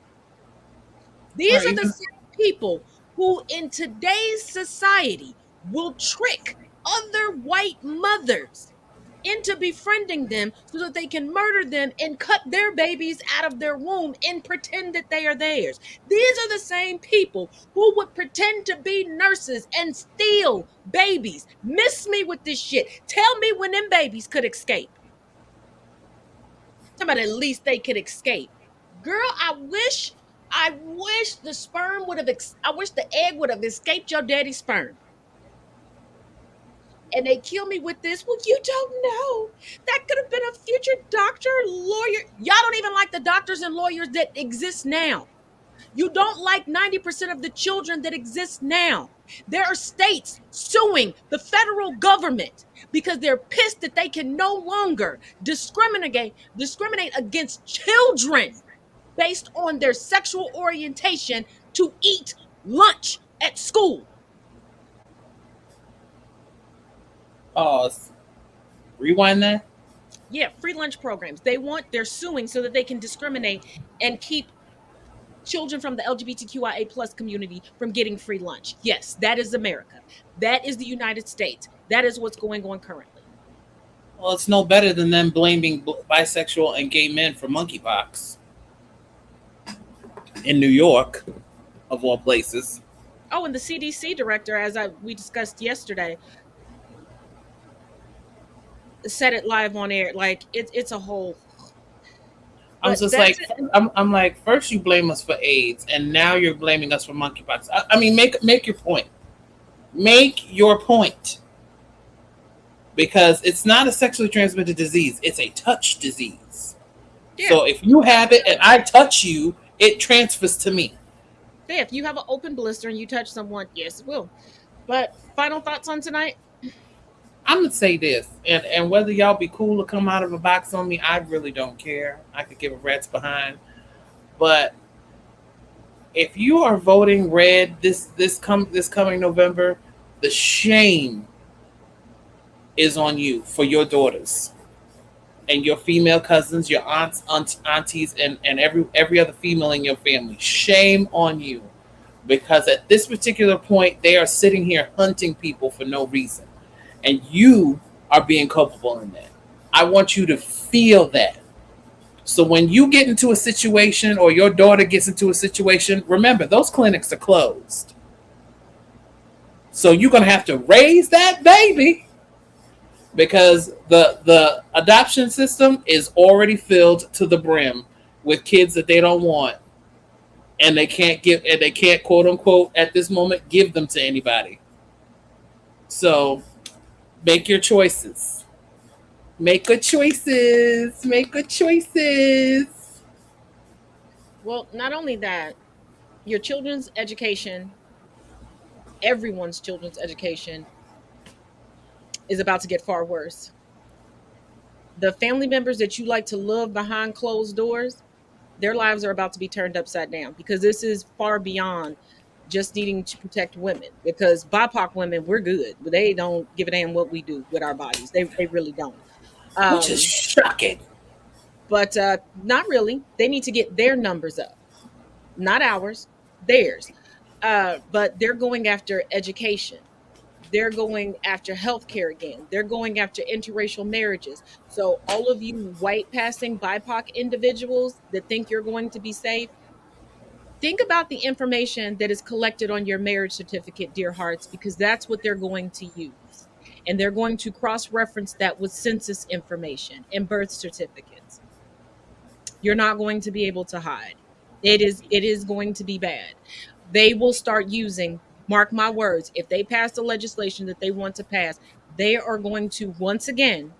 These are the same people who in today's society will trick other white mothers into befriending them so that they can murder them and cut their babies out of their womb and pretend that they are theirs. These are the same people who would pretend to be nurses and steal babies. Miss me with this shit. Tell me when them babies could escape. Somebody, at least they could escape. Girl, I wish the sperm would have, I wish the egg would have escaped your daddy's sperm. And they kill me with this. Well, you don't know. That could have been a future doctor, lawyer. Y'all don't even like the doctors and lawyers that exist now. You don't like 90% of the children that exist now. There are states suing the federal government because they're pissed that they can no longer discriminate against children based on their sexual orientation to eat lunch at school. Rewind that? Yeah, free lunch programs. They're suing so that they can discriminate and keep children from the LGBTQIA plus community from getting free lunch. Yes, that is America. That is the United States. That is what's going on currently. Well, it's no better than them blaming bisexual and gay men for monkeypox in New York, of all places. Oh, and the CDC director, as we discussed yesterday, said it live on air. Like it's a whole. I'm just like, I'm like, first you blame us for AIDS, and now you're blaming us for monkeypox. I mean, make your point. Make your point. Because it's not a sexually transmitted disease; it's a touch disease. Yeah. So if you have it and I touch you, it transfers to me. Yeah, if you have an open blister and you touch someone, yes, it will. But final thoughts on tonight? I'm gonna say this, and whether y'all be cool to come out of a box on me, I really don't care. I could give a rat's behind. But if you are voting red this coming November, the shame is on you for your daughters and your female cousins, your aunties, and every other female in your family. Shame on you, because at this particular point, they are sitting here hunting people for no reason. And you are being culpable in that. I want you to feel that. So when you get into a situation or your daughter gets into a situation, remember, those clinics are closed. So you're going to have to raise that baby, because the adoption system is already filled to the brim with kids that they don't want. And they can't quote unquote at this moment give them to anybody. So make your choices. Make good choices. Make good choices. Well, not only that, your children's education, everyone's children's education, is about to get far worse. The family members that you like to love behind closed doors, their lives are about to be turned upside down, because this is far beyond just needing to protect women. Because BIPOC women, we're good, but they don't give a damn what we do with our bodies. They really don't. Which is shocking. But not really. They need to get their numbers up, not ours, theirs. But they're going after education. They're going after healthcare again. They're going after interracial marriages. So all of you white passing BIPOC individuals that think you're going to be safe, think about the information that is collected on your marriage certificate, dear hearts, because that's what they're going to use. And they're going to cross-reference that with census information and birth certificates. You're not going to be able to hide. It is going to be bad. They will start using, mark my words, if they pass the legislation that they want to pass, they are going to, once again,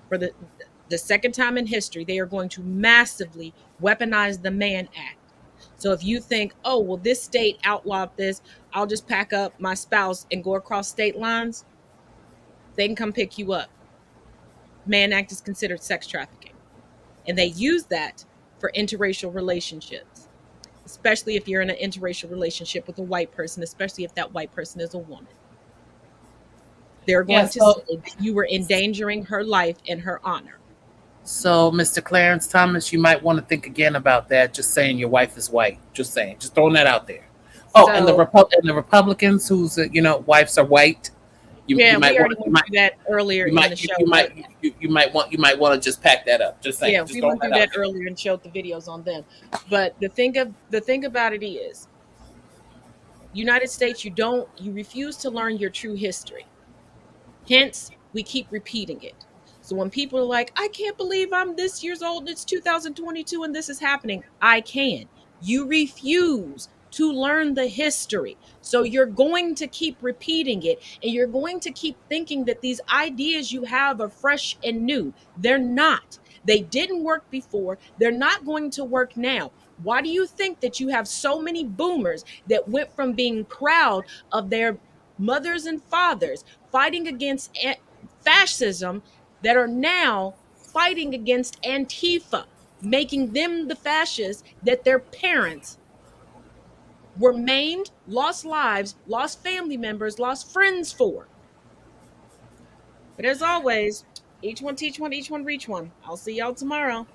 for the second time in history, they are going to massively weaponize the Mann Act. So if you think, oh, well, this state outlawed this, I'll just pack up my spouse and go across state lines, they can come pick you up. Mann Act is considered sex trafficking. And they use that for interracial relationships, especially if you're in an interracial relationship with a white person, especially if that white person is a woman. They're going to say that you were endangering her life and her honor. So, Mr. Clarence Thomas, you might want to think again about that. Just saying your wife is white. Just saying. Just throwing that out there. Oh, so, and the Republicans whose wives are white. We already went through that earlier in the show. You might want to just pack that up. Just saying. Yeah, we went through that earlier and showed the videos on them. But the thing about it is, United States, you refuse to learn your true history. Hence, we keep repeating it. So when people are like, I can't believe I'm this years old, it's 2022 and this is happening, I can. You refuse to learn the history. So you're going to keep repeating it, and you're going to keep thinking that these ideas you have are fresh and new. They're not. They didn't work before. They're not going to work now. Why do you think that you have so many boomers that went from being proud of their mothers and fathers fighting against fascism that are now fighting against Antifa, making them the fascists that their parents were maimed, lost lives, lost family members, lost friends for? But as always, each one teach one, each one reach one. I'll see y'all tomorrow.